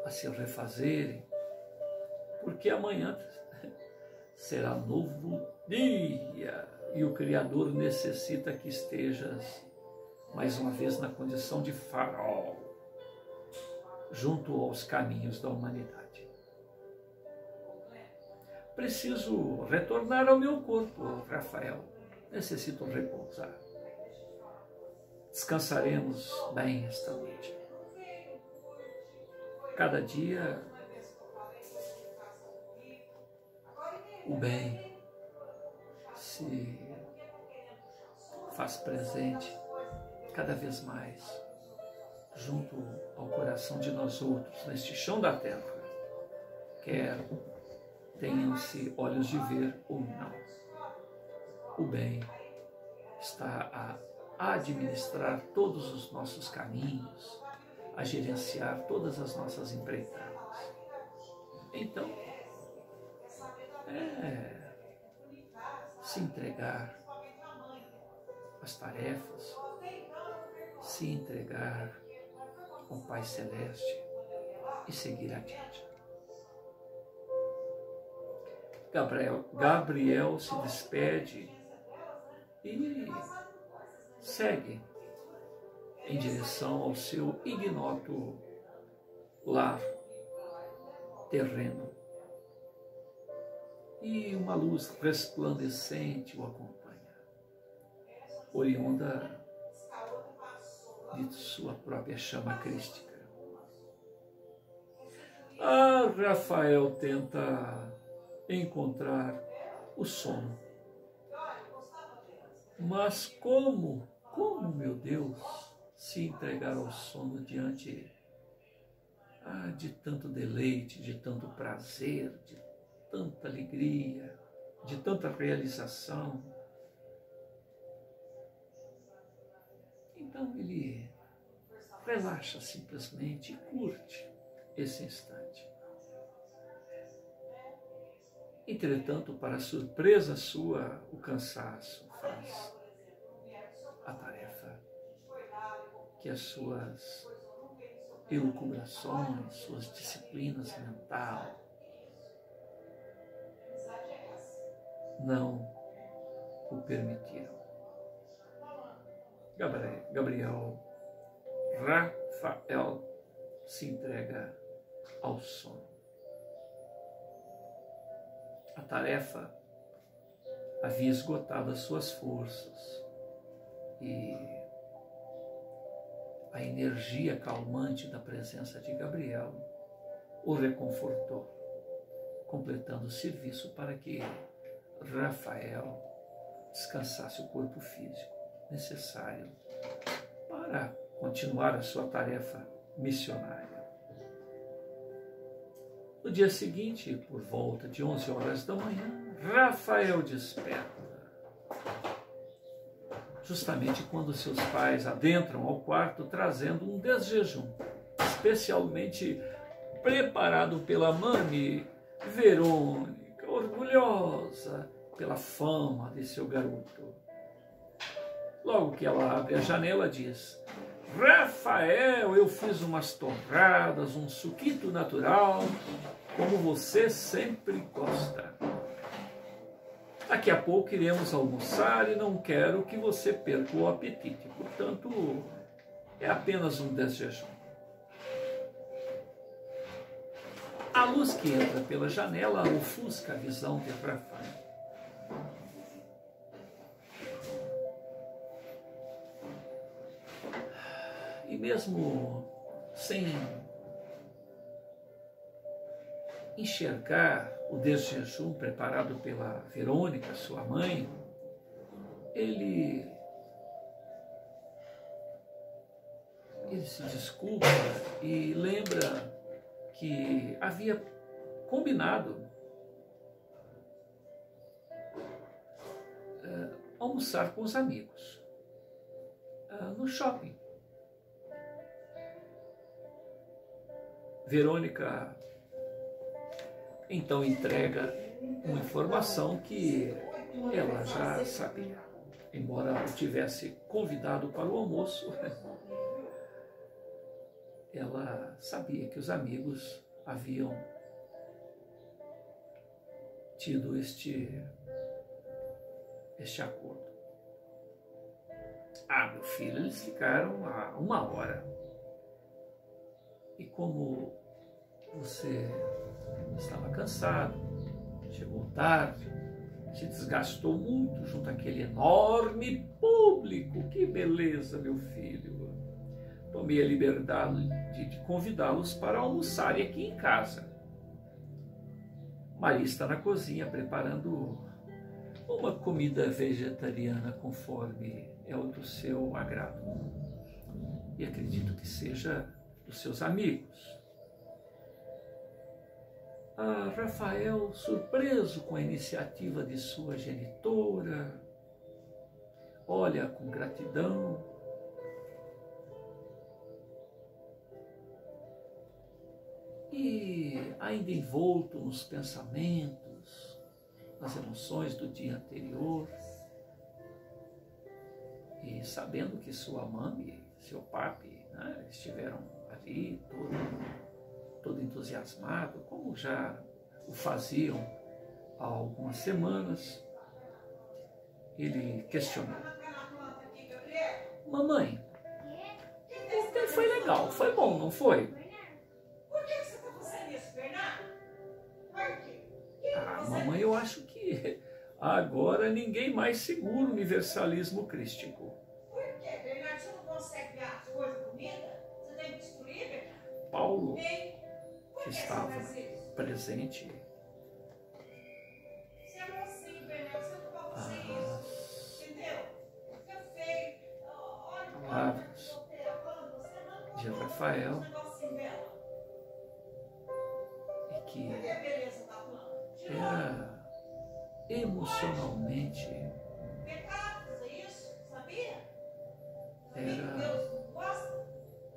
a se refazerem, porque amanhã será novo dia e o Criador necessita que estejas mais uma vez na condição de farol junto aos caminhos da humanidade. Preciso retornar ao meu corpo, Rafael. Necessito repousar. Descansaremos bem esta noite. Cada dia o bem se faz presente cada vez mais junto ao coração de nós outros, neste chão da terra, quer tenham-se olhos de ver ou não. O bem está a administrar todos os nossos caminhos, a gerenciar todas as nossas empreitadas. Então, se entregar às tarefas, se entregar ao Pai Celeste e seguir adiante. Gabriel se despede e segue em direção ao seu ignoto lar terreno. E uma luz resplandecente o acompanha, oriunda de sua própria chama crística. Rafael tenta encontrar o sono. Mas como, meu Deus, se entregar ao sono diante de tanto deleite, de tanto prazer, de tanta alegria, de tanta realização? Então ele relaxa simplesmente e curte esse instante. Entretanto, para surpresa sua, o cansaço faz a tarefa que as suas elucubrações, suas disciplinas mentais não o permitiram. Rafael se entrega ao sono. A tarefa havia esgotado as suas forças e a energia calmante da presença de Gabriel o reconfortou, completando o serviço para que Rafael descansasse o corpo físico necessário para continuar a sua tarefa missionária. No dia seguinte, por volta de 11 horas da manhã, Rafael desperta. Justamente quando seus pais adentram ao quarto trazendo um desjejum, especialmente preparado pela mãe Verônica, orgulhosa pela fama de seu garoto. Logo que ela abre a janela, diz: Rafael, eu fiz umas torradas, um suquito natural, como você sempre gosta. Daqui a pouco iremos almoçar e não quero que você perca o apetite. Portanto, é apenas um desjejum. A luz que entra pela janela ofusca a visão de Rafael. E mesmo sem enxergar o desjejum preparado pela Verônica, sua mãe, ele se desculpa e lembra que havia combinado almoçar com os amigos no shopping. Verônica então entrega uma informação que ela já sabia. Embora o tivesse convidado para o almoço, ela sabia que os amigos haviam tido este acordo. Meu filho, eles ficaram há 1 hora. E como você estava cansado, chegou tarde, se desgastou muito junto àquele enorme público. Que beleza, meu filho! Tomei a liberdade de convidá-los para almoçarem aqui em casa. Maria está na cozinha preparando uma comida vegetariana conforme é o do seu agrado. E acredito que seja dos seus amigos. Rafael, surpreso com a iniciativa de sua genitora, olha com gratidão. E ainda envolto nos pensamentos, nas emoções do dia anterior, e sabendo que sua mãe e seu papi, né, estiveram ali, todo entusiasmado, como já o faziam há algumas semanas, ele questionou: mamãe, ontem foi legal, foi bom, não foi? Por que você está fazendo isso, Bernardo? Por quê? Mamãe, eu acho que agora ninguém mais segura o universalismo crístico. Por quê, Bernardo? Você não consegue ver as coisas bonitas? Você tem que destruir, Bernardo? Paulo, Ei, por que que estava você faz isso? presente, de Rafael Um negocinho dela. e que Cadê a beleza da planta? Tirou. era emocionalmente, Pecado fazer isso, sabia? Sabia que era Deus não gosta?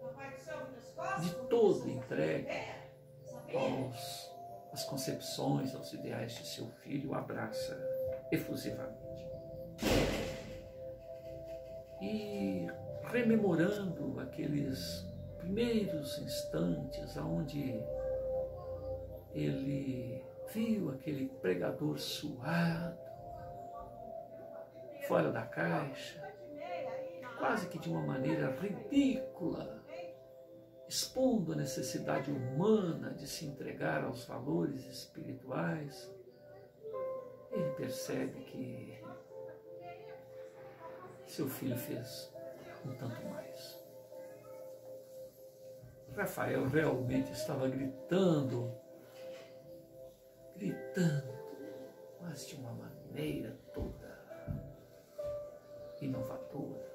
Papai do céu muitas costas. de quando todo você entregue sabia? às concepções, aos ideais de seu filho, o abraça efusivamente. E rememorando aqueles primeiros instantes onde ele viu aquele pregador suado, fora da caixa, quase que de uma maneira ridícula, expondo a necessidade humana de se entregar aos valores espirituais, ele percebe que seu filho fez um tanto mais. Rafael realmente estava gritando, mas de uma maneira toda inovadora.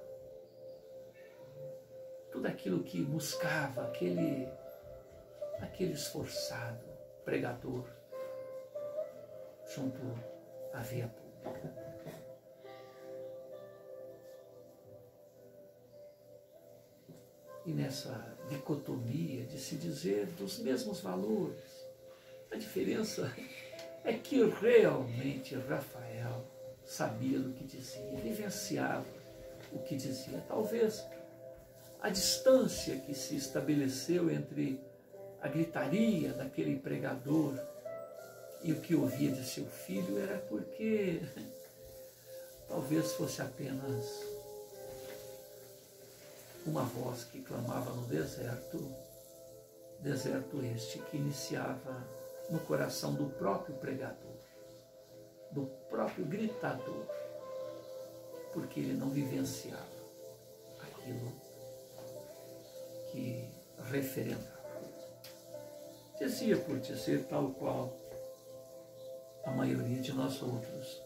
Tudo aquilo que buscava aquele esforçado pregador junto à via pública. E nessa dicotomia de se dizer dos mesmos valores, a diferença é que realmente Rafael sabia do que dizia, vivenciava o que dizia. Talvez a distância que se estabeleceu entre a gritaria daquele pregador e o que ouvia de seu filho era porque talvez fosse apenas uma voz que clamava no deserto, deserto este que iniciava no coração do próprio pregador, do próprio gritador, porque ele não vivenciava aquilo que referendava. Dizia por dizer, tal qual a maioria de nós outros,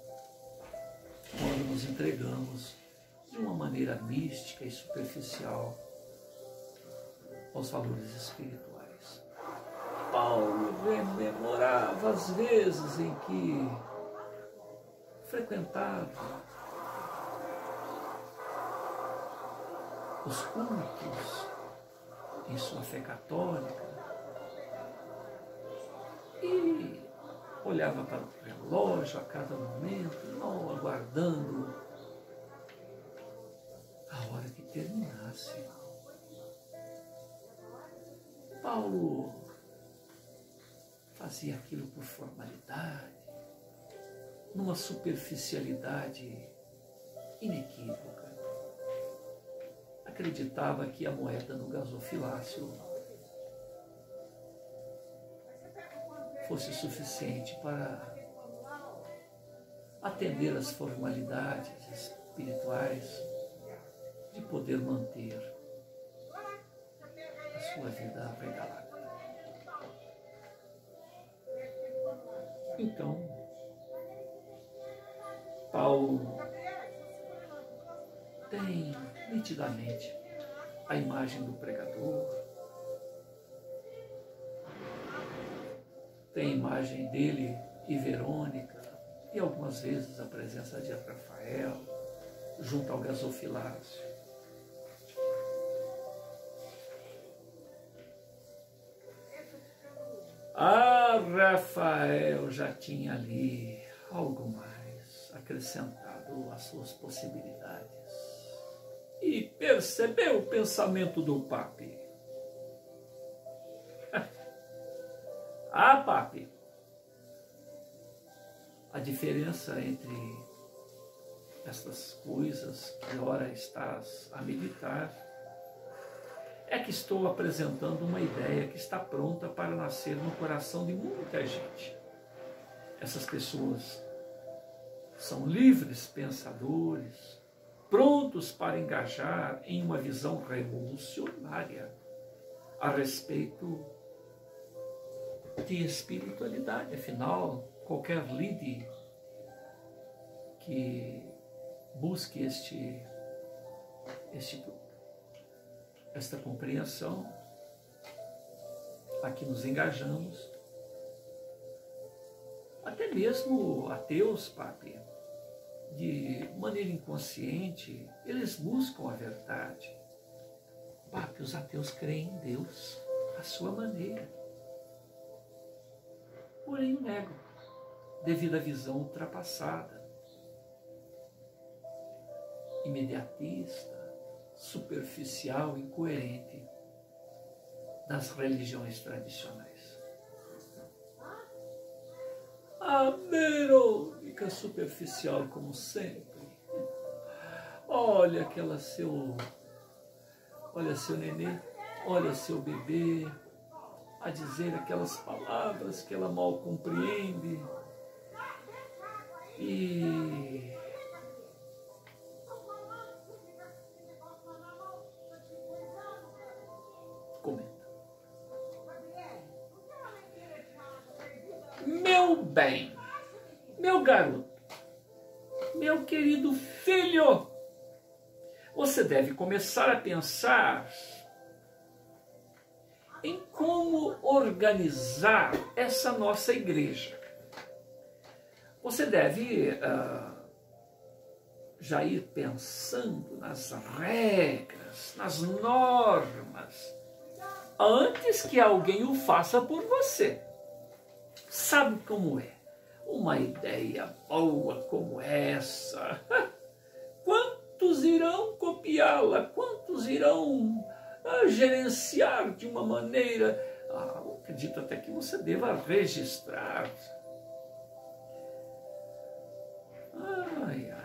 quando nos entregamos de uma maneira mística e superficial aos valores espirituais. Paulo rememorava as vezes em que frequentava os cultos em sua fé católica e olhava para o relógio a cada momento, não aguardando a hora que terminasse. Paulo fazia aquilo por formalidade, numa superficialidade inequívoca. Acreditava que a moeda no gasofilácio fosse suficiente para atender às formalidades espirituais de poder manter a sua vida regalada. Então, Paulo tem nitidamente a imagem do pregador, tem a imagem dele e Verônica, e algumas vezes a presença de Rafael junto ao gasofilácio. Rafael já tinha ali algo mais acrescentado às suas possibilidades. E percebeu o pensamento do papi. Papi, a diferença entre estas coisas que ora estás a meditar é que estou apresentando uma ideia que está pronta para nascer no coração de muita gente. Essas pessoas são livres pensadores, prontos para engajar em uma visão revolucionária a respeito de espiritualidade. Afinal, qualquer líder que busque este esta compreensão, a que nos engajamos, até mesmo ateus, Papi, de maneira inconsciente, eles buscam a verdade. Papi, os ateus creem em Deus, à sua maneira. Porém, negam, devido à visão ultrapassada, imediatista, superficial, incoerente das religiões tradicionais. A verônica superficial, como sempre. Olha seu nenê, olha seu bebê, a dizer aquelas palavras que ela mal compreende. E comenta. Meu bem, meu garoto, meu querido filho, você deve começar a pensar em como organizar essa nossa igreja. Você deve já ir pensando nas regras, nas normas, antes que alguém o faça por você. Sabe como é? Uma ideia boa como essa, quantos irão copiá-la? Quantos irão gerenciar de uma maneira? Eu acredito até que você deva registrar.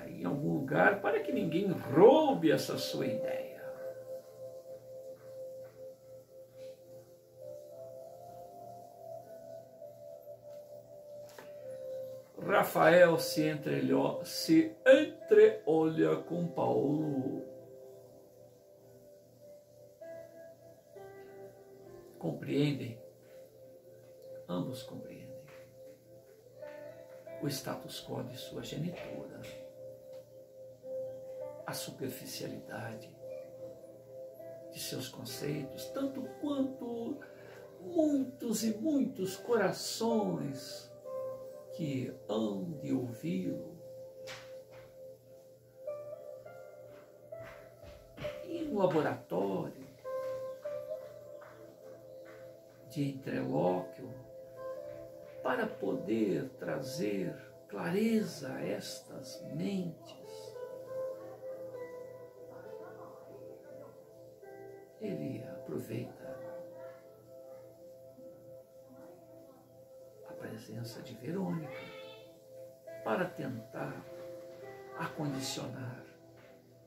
Em algum lugar, para que ninguém roube essa sua ideia. Rafael se entreolha com Paulo. Compreendem? Ambos compreendem o status quo de sua genitora, a superficialidade de seus conceitos, tanto quanto muitos e muitos corações que hão de ouvi-lo. E no laboratório de entrelóquio, para poder trazer clareza a estas mentes, ele aproveita a presença de Verônica para tentar acondicionar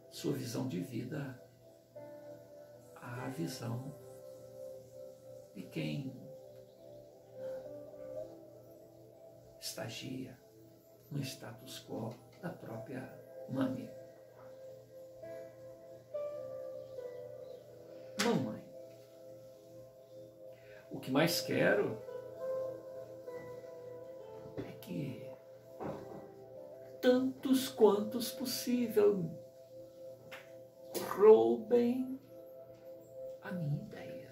sua visão de vida à visão de quem estagia no status quo da própria mãe. Mamãe, o que mais quero é que tantos quantos possível roubem a minha ideia.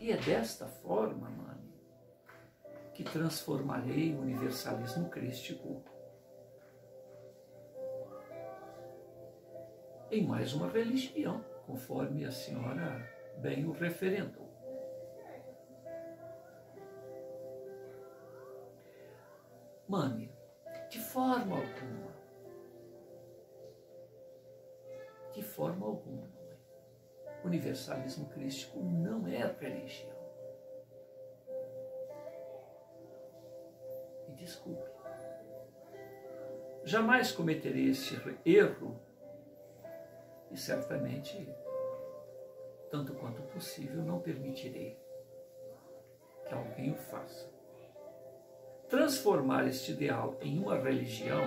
E é desta forma, mãe, que transformarei o universalismo crístico em mais uma religião, conforme a senhora bem o referendou. Mãe, de forma alguma, mãe, o universalismo crístico não é religião. Me desculpe. Jamais cometerei esse erro e certamente, tanto quanto possível, não permitirei que alguém o faça. Transformar este ideal em uma religião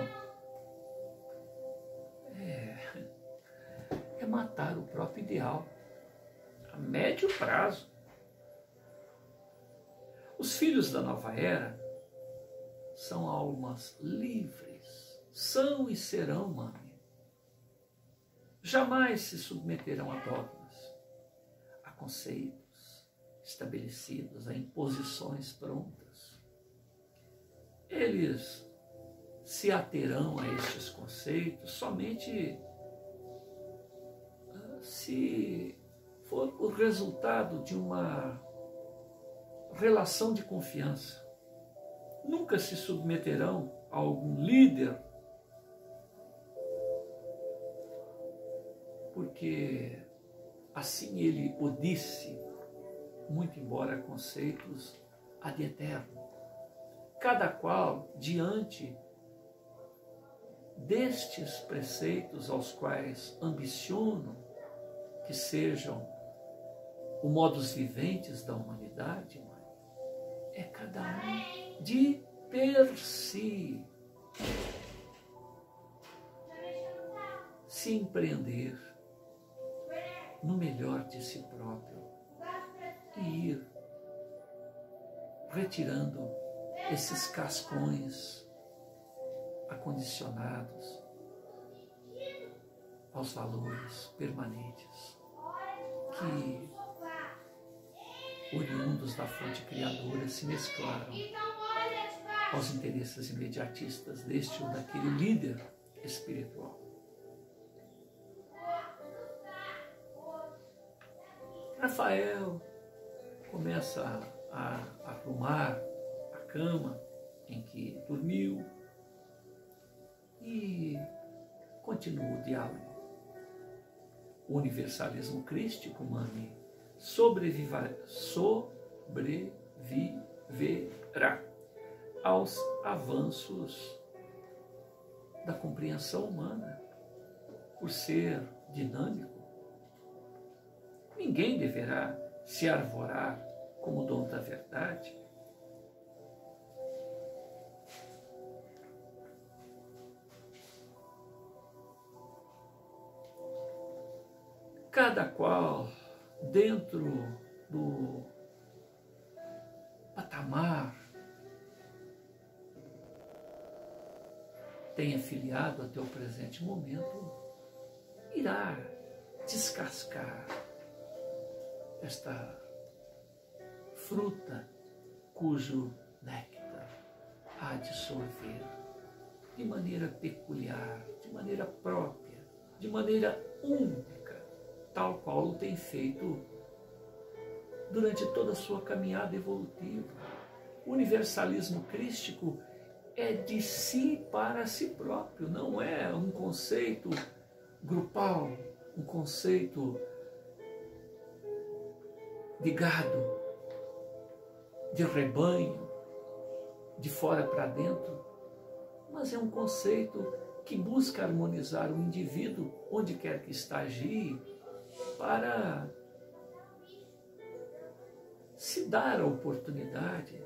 é matar o próprio ideal a médio prazo. Os filhos da nova era são almas livres, são e serão, mãe. jamais se submeterão a dogmas, a conceitos estabelecidos, a imposições prontas. Eles se aterão a estes conceitos somente se for o resultado de uma relação de confiança. Nunca se submeterão a algum líder, porque assim ele o disse, muito embora conceitos ad eterno. Cada qual diante destes preceitos aos quais ambicionam que sejam o modus viventes da humanidade, mãe, é cada um de per si se empreender no melhor de si próprio e ir retirando esses cascões acondicionados aos valores permanentes que, oriundos da fonte criadora, se mesclaram aos interesses imediatistas deste ou daquele líder espiritual. Rafael começa a arrumar a cama em que dormiu e continua o diálogo. O universalismo crístico, mami, sobreviverá aos avanços da compreensão humana, por ser dinâmico. Ninguém deverá se arvorar como dono da verdade. Cada qual dentro do patamar tenha filiado até o presente momento, irá descascar esta fruta cujo néctar há de sorver de maneira peculiar, de maneira própria, de maneira única, tal qual o tem feito durante toda a sua caminhada evolutiva. O universalismo crístico é de si para si próprio, não é um conceito grupal, um conceito de gado, de rebanho, de fora para dentro, mas é um conceito que busca harmonizar o indivíduo onde quer que estagie para se dar a oportunidade,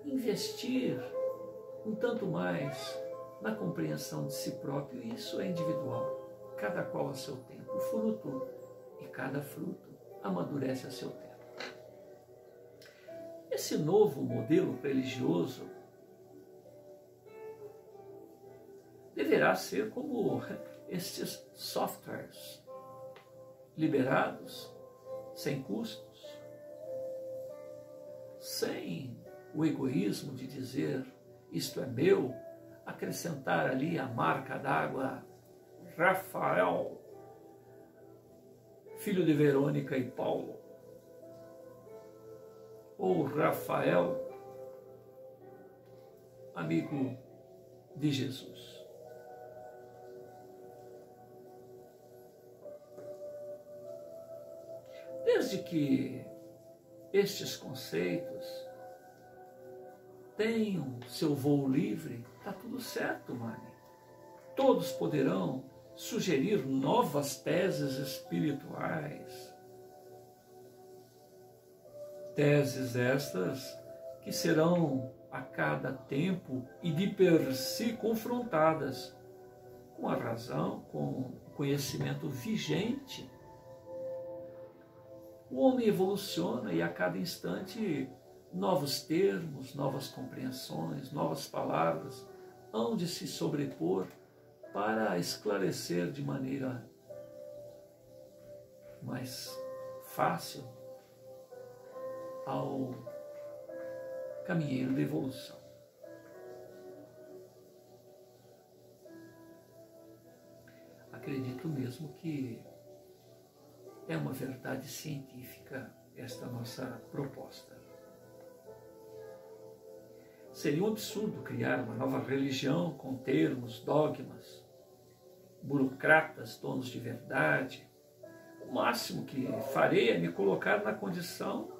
investir um tanto mais na compreensão de si próprio. Isso é individual, cada qual a seu tempo. O fruto, e cada fruto amadurece a seu tempo. Esse novo modelo religioso deverá ser como estes softwares liberados, sem custos, sem o egoísmo de dizer isto é meu, acrescentar ali a marca d'água Rafael, filho de Verônica e Paulo, ou Rafael, amigo de Jesus. Desde que estes conceitos tenham seu voo livre, está tudo certo, Mari. Todos poderão sugerir novas teses espirituais. Teses estas que serão a cada tempo e de per si confrontadas com a razão, com o conhecimento vigente. O homem evoluciona e a cada instante novos termos, novas compreensões, novas palavras hão de se sobrepor para esclarecer de maneira mais fácil ao caminheiro da evolução. Acredito mesmo que é uma verdade científica esta nossa proposta. Seria um absurdo criar uma nova religião com termos, dogmas, burocratas, donos de verdade. O máximo que farei é me colocar na condição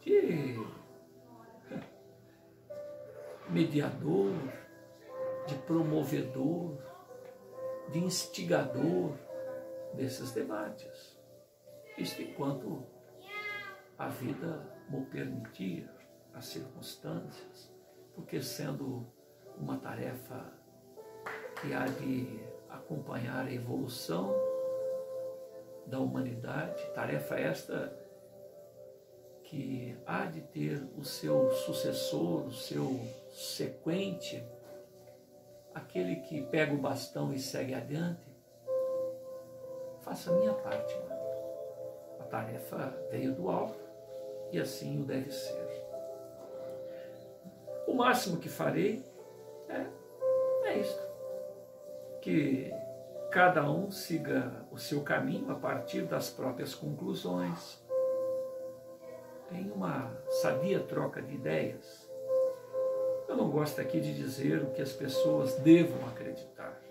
de mediador, de promovedor, de instigador desses debates. Isto enquanto a vida me permitir, as circunstâncias, porque sendo uma tarefa que há de acompanhar a evolução da humanidade, tarefa esta que há de ter o seu sucessor, o seu sequente, aquele que pega o bastão e segue adiante. Faça a minha parte, mano. A tarefa veio do alto e assim o deve ser. O máximo que farei é isto, que cada um siga o seu caminho a partir das próprias conclusões, em uma sadia troca de ideias. Eu não gosto aqui de dizer o que as pessoas devam acreditar.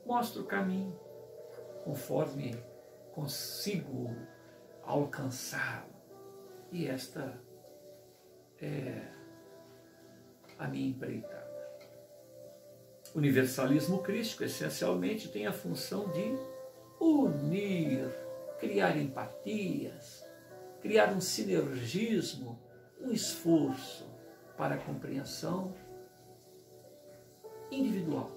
Mostro o caminho, conforme consigo alcançá-lo. E esta é a minha empreitada. O universalismo crístico, essencialmente, tem a função de unir, criar empatias, criar um sinergismo, um esforço para a compreensão individual.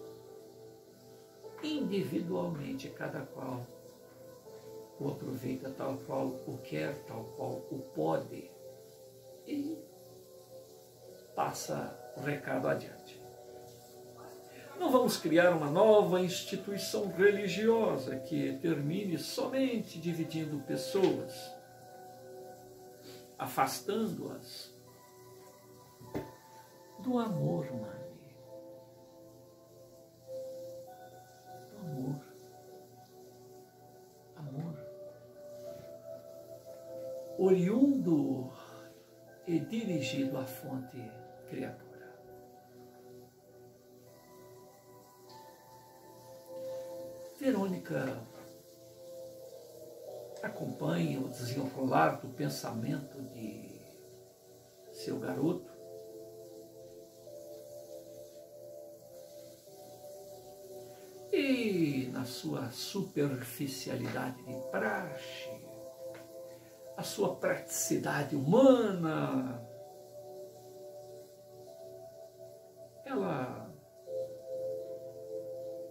Individualmente, cada qual o aproveita tal qual o quer, tal qual o pode, e passa o recado adiante. Não vamos criar uma nova instituição religiosa que termine somente dividindo pessoas, afastando-as do amor, Mani. Do amor. Amor. Oriundo e dirigido à fonte criadora. Verônica acompanha o desenrolar do pensamento de seu garoto e, na sua superficialidade de praxe, a sua praticidade humana, ela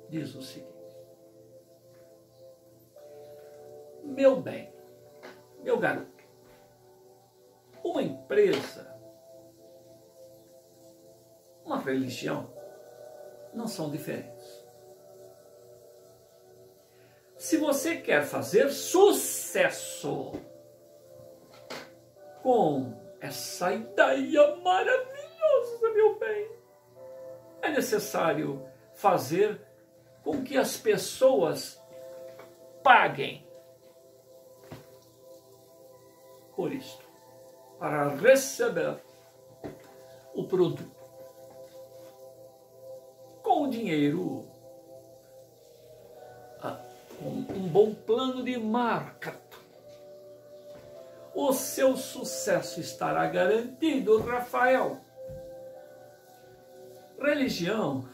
diz o seguinte: meu bem, meu garoto, uma empresa, uma religião não são diferentes. Se você quer fazer sucesso com essa ideia maravilhosa, meu bem, é necessário fazer com que as pessoas paguem por isto, para receber o produto. Com o dinheiro, com um bom plano de marketing, o seu sucesso estará garantido, Rafael. Religião.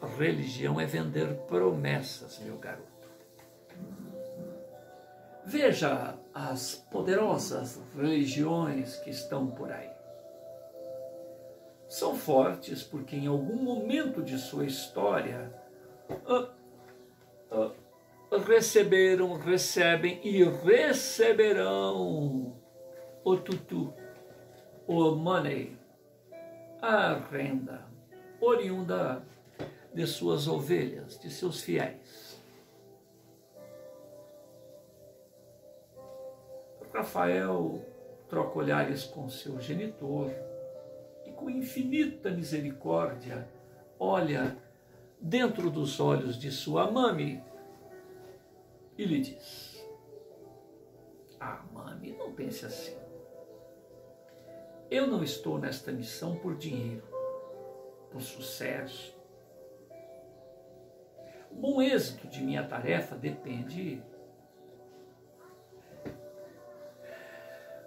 A religião é vender promessas, meu garoto. Veja as poderosas religiões que estão por aí. São fortes porque em algum momento de sua história receberam, recebem e receberão o tutu, o money, a renda oriunda de suas ovelhas, de seus fiéis. Rafael troca olhares com seu genitor e com infinita misericórdia olha dentro dos olhos de sua mami e lhe diz: ah, mami, não pense assim. Eu não estou nesta missão por dinheiro, por sucesso. O bom êxito de minha tarefa depende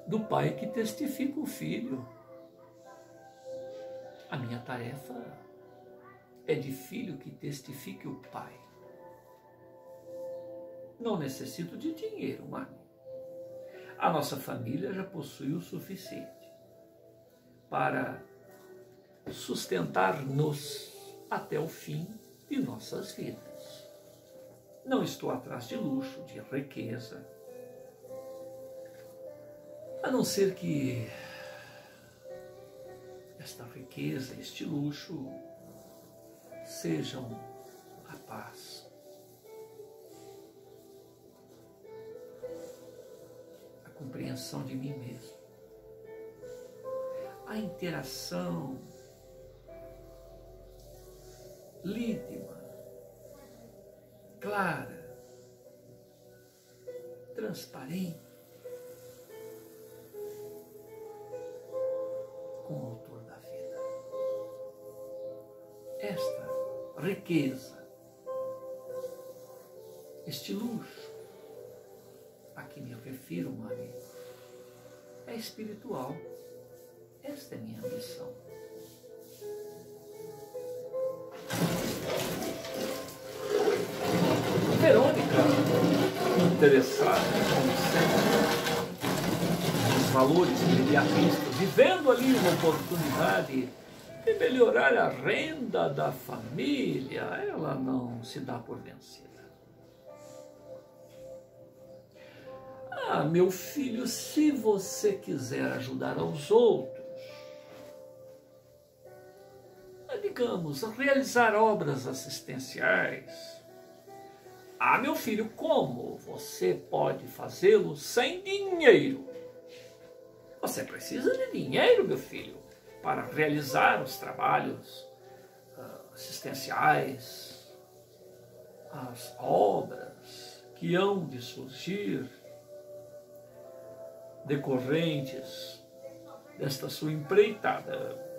do pai que testifica o filho. A minha tarefa é de filho que testifique o pai. Não necessito de dinheiro, mãe. A nossa família já possui o suficiente para sustentar-nos até o fim de nossas vidas. Não estou atrás de luxo, de riqueza, a não ser que esta riqueza, este luxo, sejam a paz, a compreensão de mim mesmo, a interação íntima, clara, transparente com o autor da vida. Esta riqueza, este luxo a que me refiro, Maria, é espiritual. Esta é minha missão. Verônica, interessada, como sempre, nos valores imediatistas, vivendo ali uma oportunidade de melhorar a renda da família, ela não se dá por vencida. Ah, meu filho, se você quiser ajudar aos outros, digamos, realizar obras assistenciais. Ah, meu filho, como você pode fazê-lo sem dinheiro? Você precisa de dinheiro, meu filho, para realizar os trabalhos assistenciais, as obras que hão de surgir decorrentes desta sua empreitada.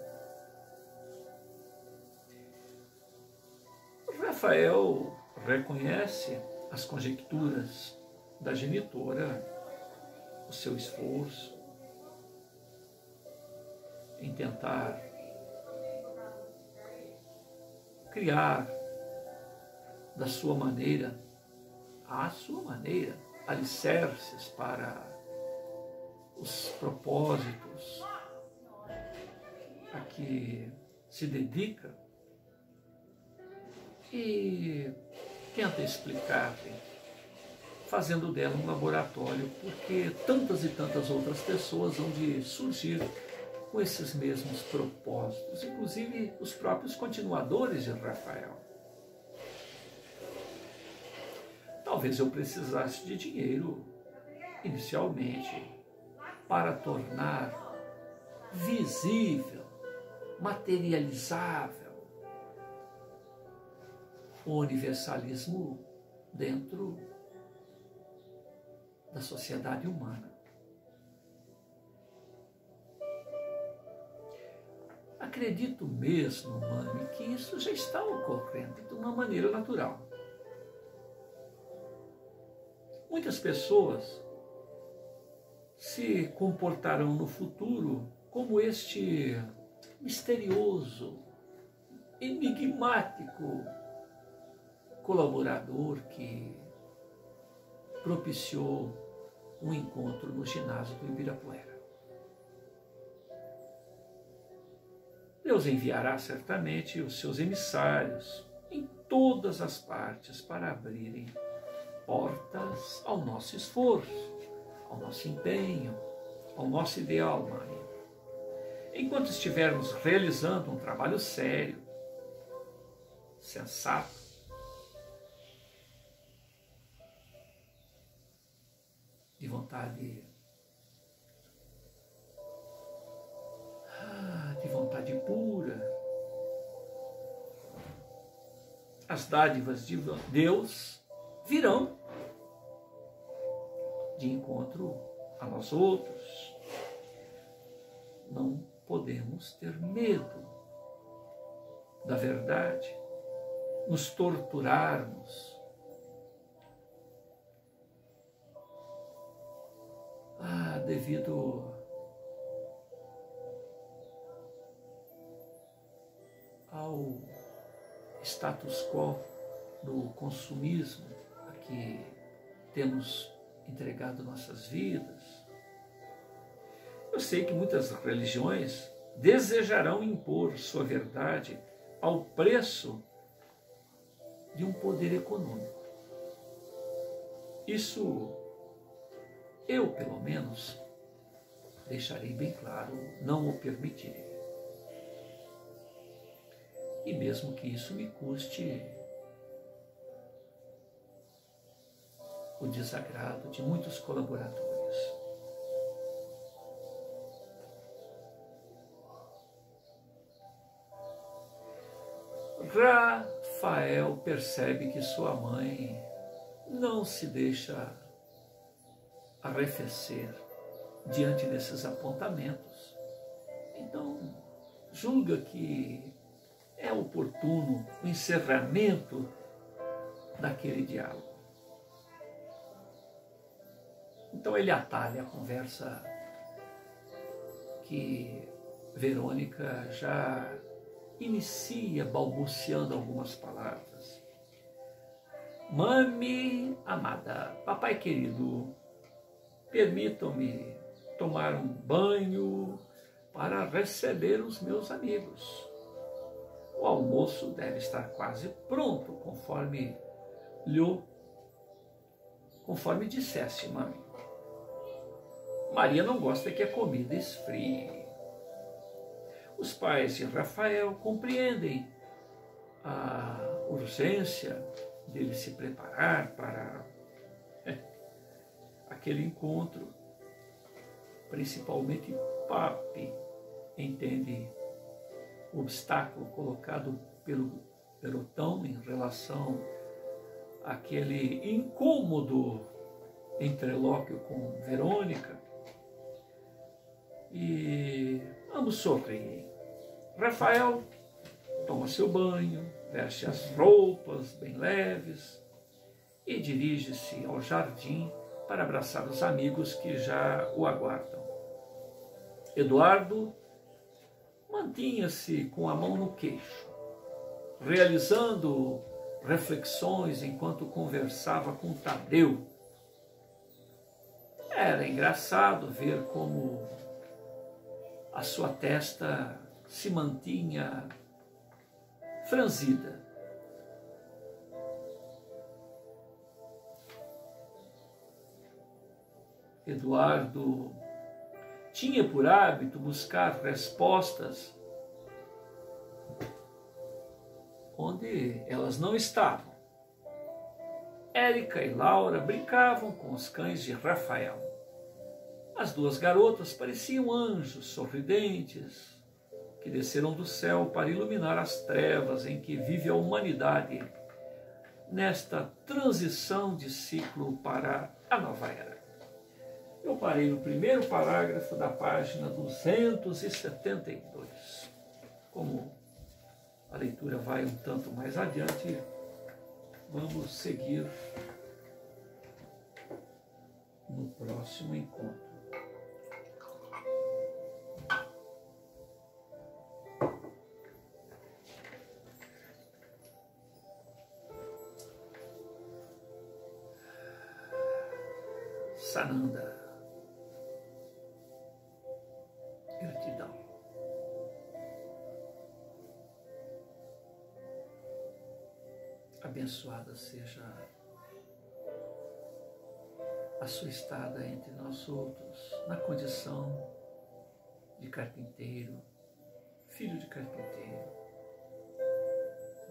Rafael reconhece as conjecturas da genitora, o seu esforço em tentar criar da sua maneira, à sua maneira, alicerces para os propósitos a que se dedica, e tenta explicar-lhe, fazendo dela um laboratório, porque tantas e tantas outras pessoas vão de surgir com esses mesmos propósitos, inclusive os próprios continuadores de Rafael. Talvez eu precisasse de dinheiro, inicialmente, para tornar visível, materializável, o universalismo dentro da sociedade humana. Acredito mesmo, mãe, que isso já está ocorrendo de uma maneira natural. Muitas pessoas se comportarão no futuro como este misterioso, enigmático colaborador que propiciou um encontro no ginásio do Ibirapuera. Deus enviará certamente os seus emissários em todas as partes para abrirem portas ao nosso esforço, ao nosso empenho, ao nosso ideal, Maria. Enquanto estivermos realizando um trabalho sério, sensato, de vontade as dádivas de Deus virão de encontro a nós outros. Não podemos ter medo da verdade, nos torturarmos. Devido ao status quo do consumismo a que temos entregado nossas vidas. Eu sei que muitas religiões desejarão impor sua verdade ao preço de um poder econômico. Isso, eu pelo menos, deixarei bem claro, não o permitirei. E mesmo que isso me custe o desagrado de muitos colaboradores. Rafael percebe que sua mãe não se deixa arrefecer diante desses apontamentos. Então, julga que é oportuno o encerramento daquele diálogo. Então ele atalha a conversa que Verônica já inicia balbuciando algumas palavras. Mami amada, papai querido, permitam-me tomar um banho para receber os meus amigos. O almoço deve estar quase pronto, conforme disseste, mãe. Maria não gosta que a comida esfrie. Os pais de Rafael compreendem a urgência dele se preparar para aquele encontro. Principalmente Papi entende o obstáculo colocado pelo pelotão em relação àquele incômodo entrelóquio com Verônica. E ambos sorriem. Rafael toma seu banho, veste as roupas bem leves e dirige-se ao jardim para abraçar os amigos que já o aguardam. Eduardo mantinha-se com a mão no queixo, realizando reflexões enquanto conversava com Tadeu. Era engraçado ver como a sua testa se mantinha franzida. Eduardo tinha por hábito buscar respostas onde elas não estavam. Érica e Laura brincavam com os cães de Rafael. As duas garotas pareciam anjos sorridentes que desceram do céu para iluminar as trevas em que vive a humanidade nesta transição de ciclo para a nova era. Eu parei no primeiro parágrafo da página 272. Como a leitura vai um tanto mais adiante, vamos seguir no próximo encontro. Sananda. Gratidão. Abençoada seja a sua estada entre nós outros, na condição de carpinteiro, filho de carpinteiro,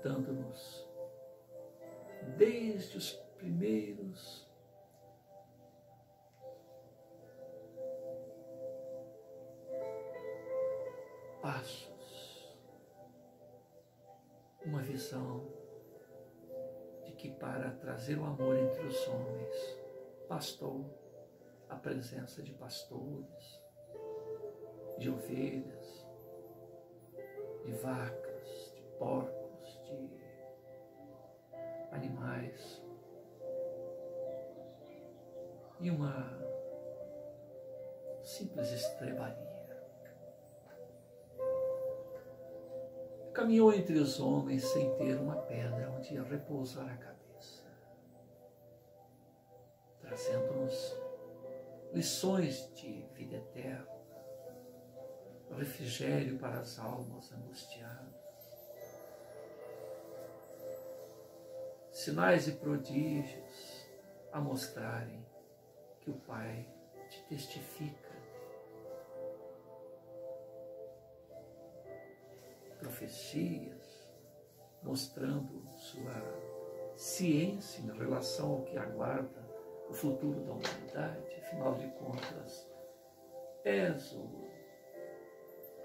dando-nos desde os primeiros passos uma visão que para trazer o amor entre os homens, bastou a presença de pastores, de ovelhas, de vacas, de porcos, de animais, e uma simples estrebaria. Caminhou entre os homens sem ter uma pedra onde repousar a cabeça, trazendo-nos lições de vida eterna, refrigério para as almas angustiadas, sinais e prodígios a mostrarem que o Pai te testifica, profecias mostrando sua ciência em relação ao que aguarda o futuro da humanidade. Afinal de contas, és o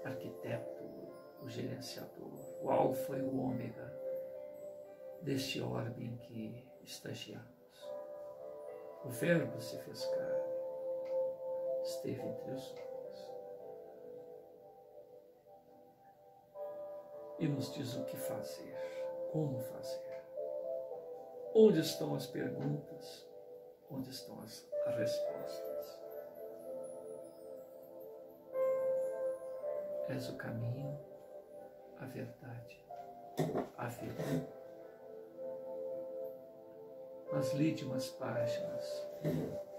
arquiteto, o gerenciador, o alfa e o ômega deste orbe em que estagiamos. O Verbo se fez carne, esteve entre os homens e nos diz o que fazer, como fazer. Onde estão as perguntas? Onde estão as respostas? És o caminho, a verdade, a vida. Nas lídimas páginas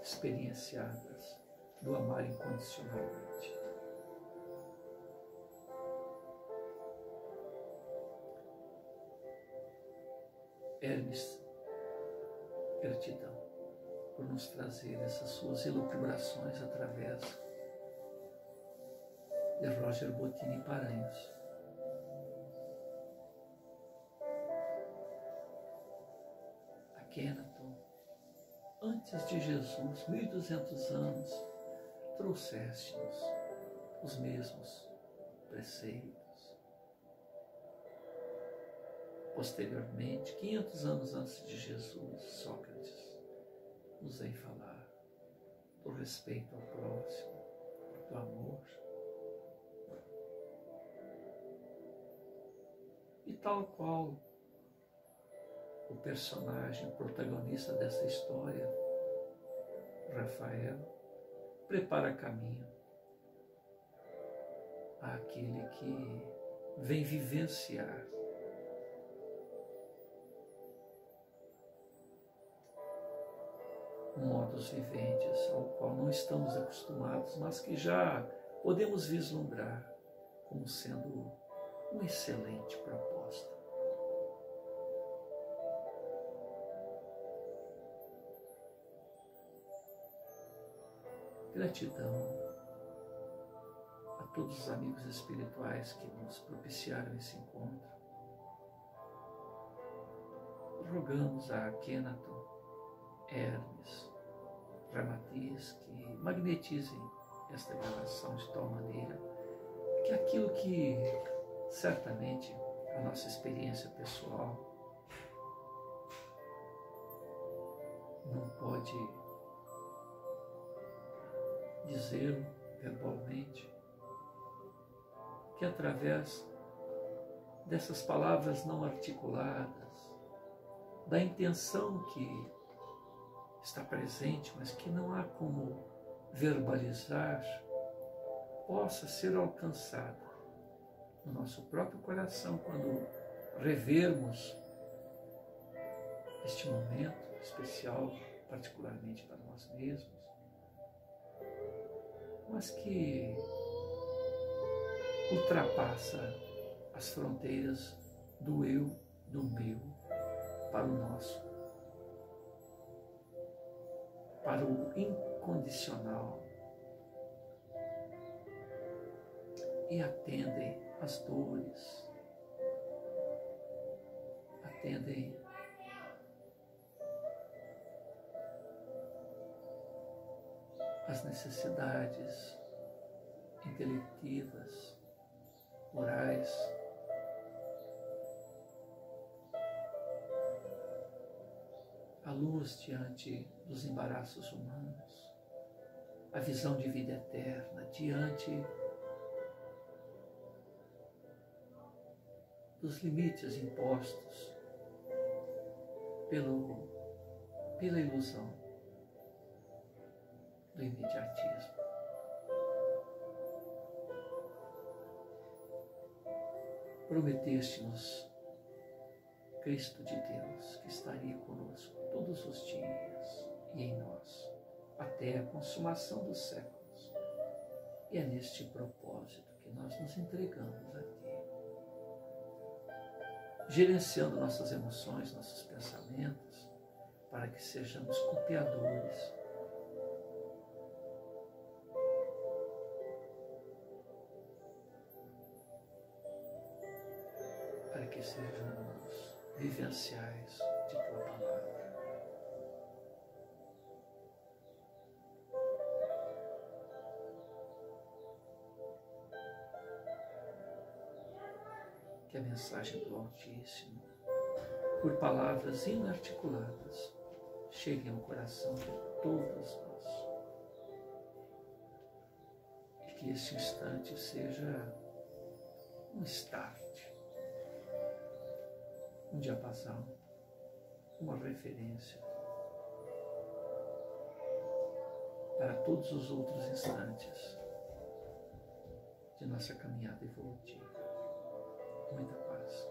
experienciadas do amar incondicionalmente. Hermes, gratidão por nos trazer essas suas elucubrações através de Roger Bottini Paranhos. Akhenaton, antes de Jesus, 1200 anos, trouxeste-nos os mesmos preceitos. Posteriormente, 500 anos antes de Jesus, Sócrates nos vem falar do respeito ao próximo, do amor. E tal qual o personagem, o protagonista dessa história, Rafael, prepara caminho àquele que vem vivenciar modos viventes ao qual não estamos acostumados, mas que já podemos vislumbrar como sendo uma excelente proposta. Gratidão a todos os amigos espirituais que nos propiciaram esse encontro. Rogamos a Akhenaton, Hermes, Ramatiz, que magnetizem esta gravação de tal maneira que aquilo que certamente a nossa experiência pessoal não pode dizer verbalmente, que através dessas palavras não articuladas, da intenção que está presente, mas que não há como verbalizar, possa ser alcançada no nosso próprio coração quando revermos este momento especial, particularmente para nós mesmos, mas que ultrapassa as fronteiras do eu, do meu, para o nosso, para o incondicional, e atendem as dores, atendem as necessidades intelectivas, morais, a luz diante dos embaraços humanos, a visão de vida eterna diante dos limites impostos pela ilusão do imediatismo. Prometeste-nos, Cristo de Deus, que estaria conosco todos os dias e em nós, até a consumação dos séculos. E é neste propósito que nós nos entregamos a Ti, gerenciando nossas emoções, nossos pensamentos, para que sejamos copiadores para que sejamos vivenciais de Tua palavra. Que a mensagem do Altíssimo, por palavras inarticuladas, chegue ao coração de todos nós. E que este instante seja um start, um diapasão, uma referência para todos os outros instantes de nossa caminhada evolutiva. Muita paz.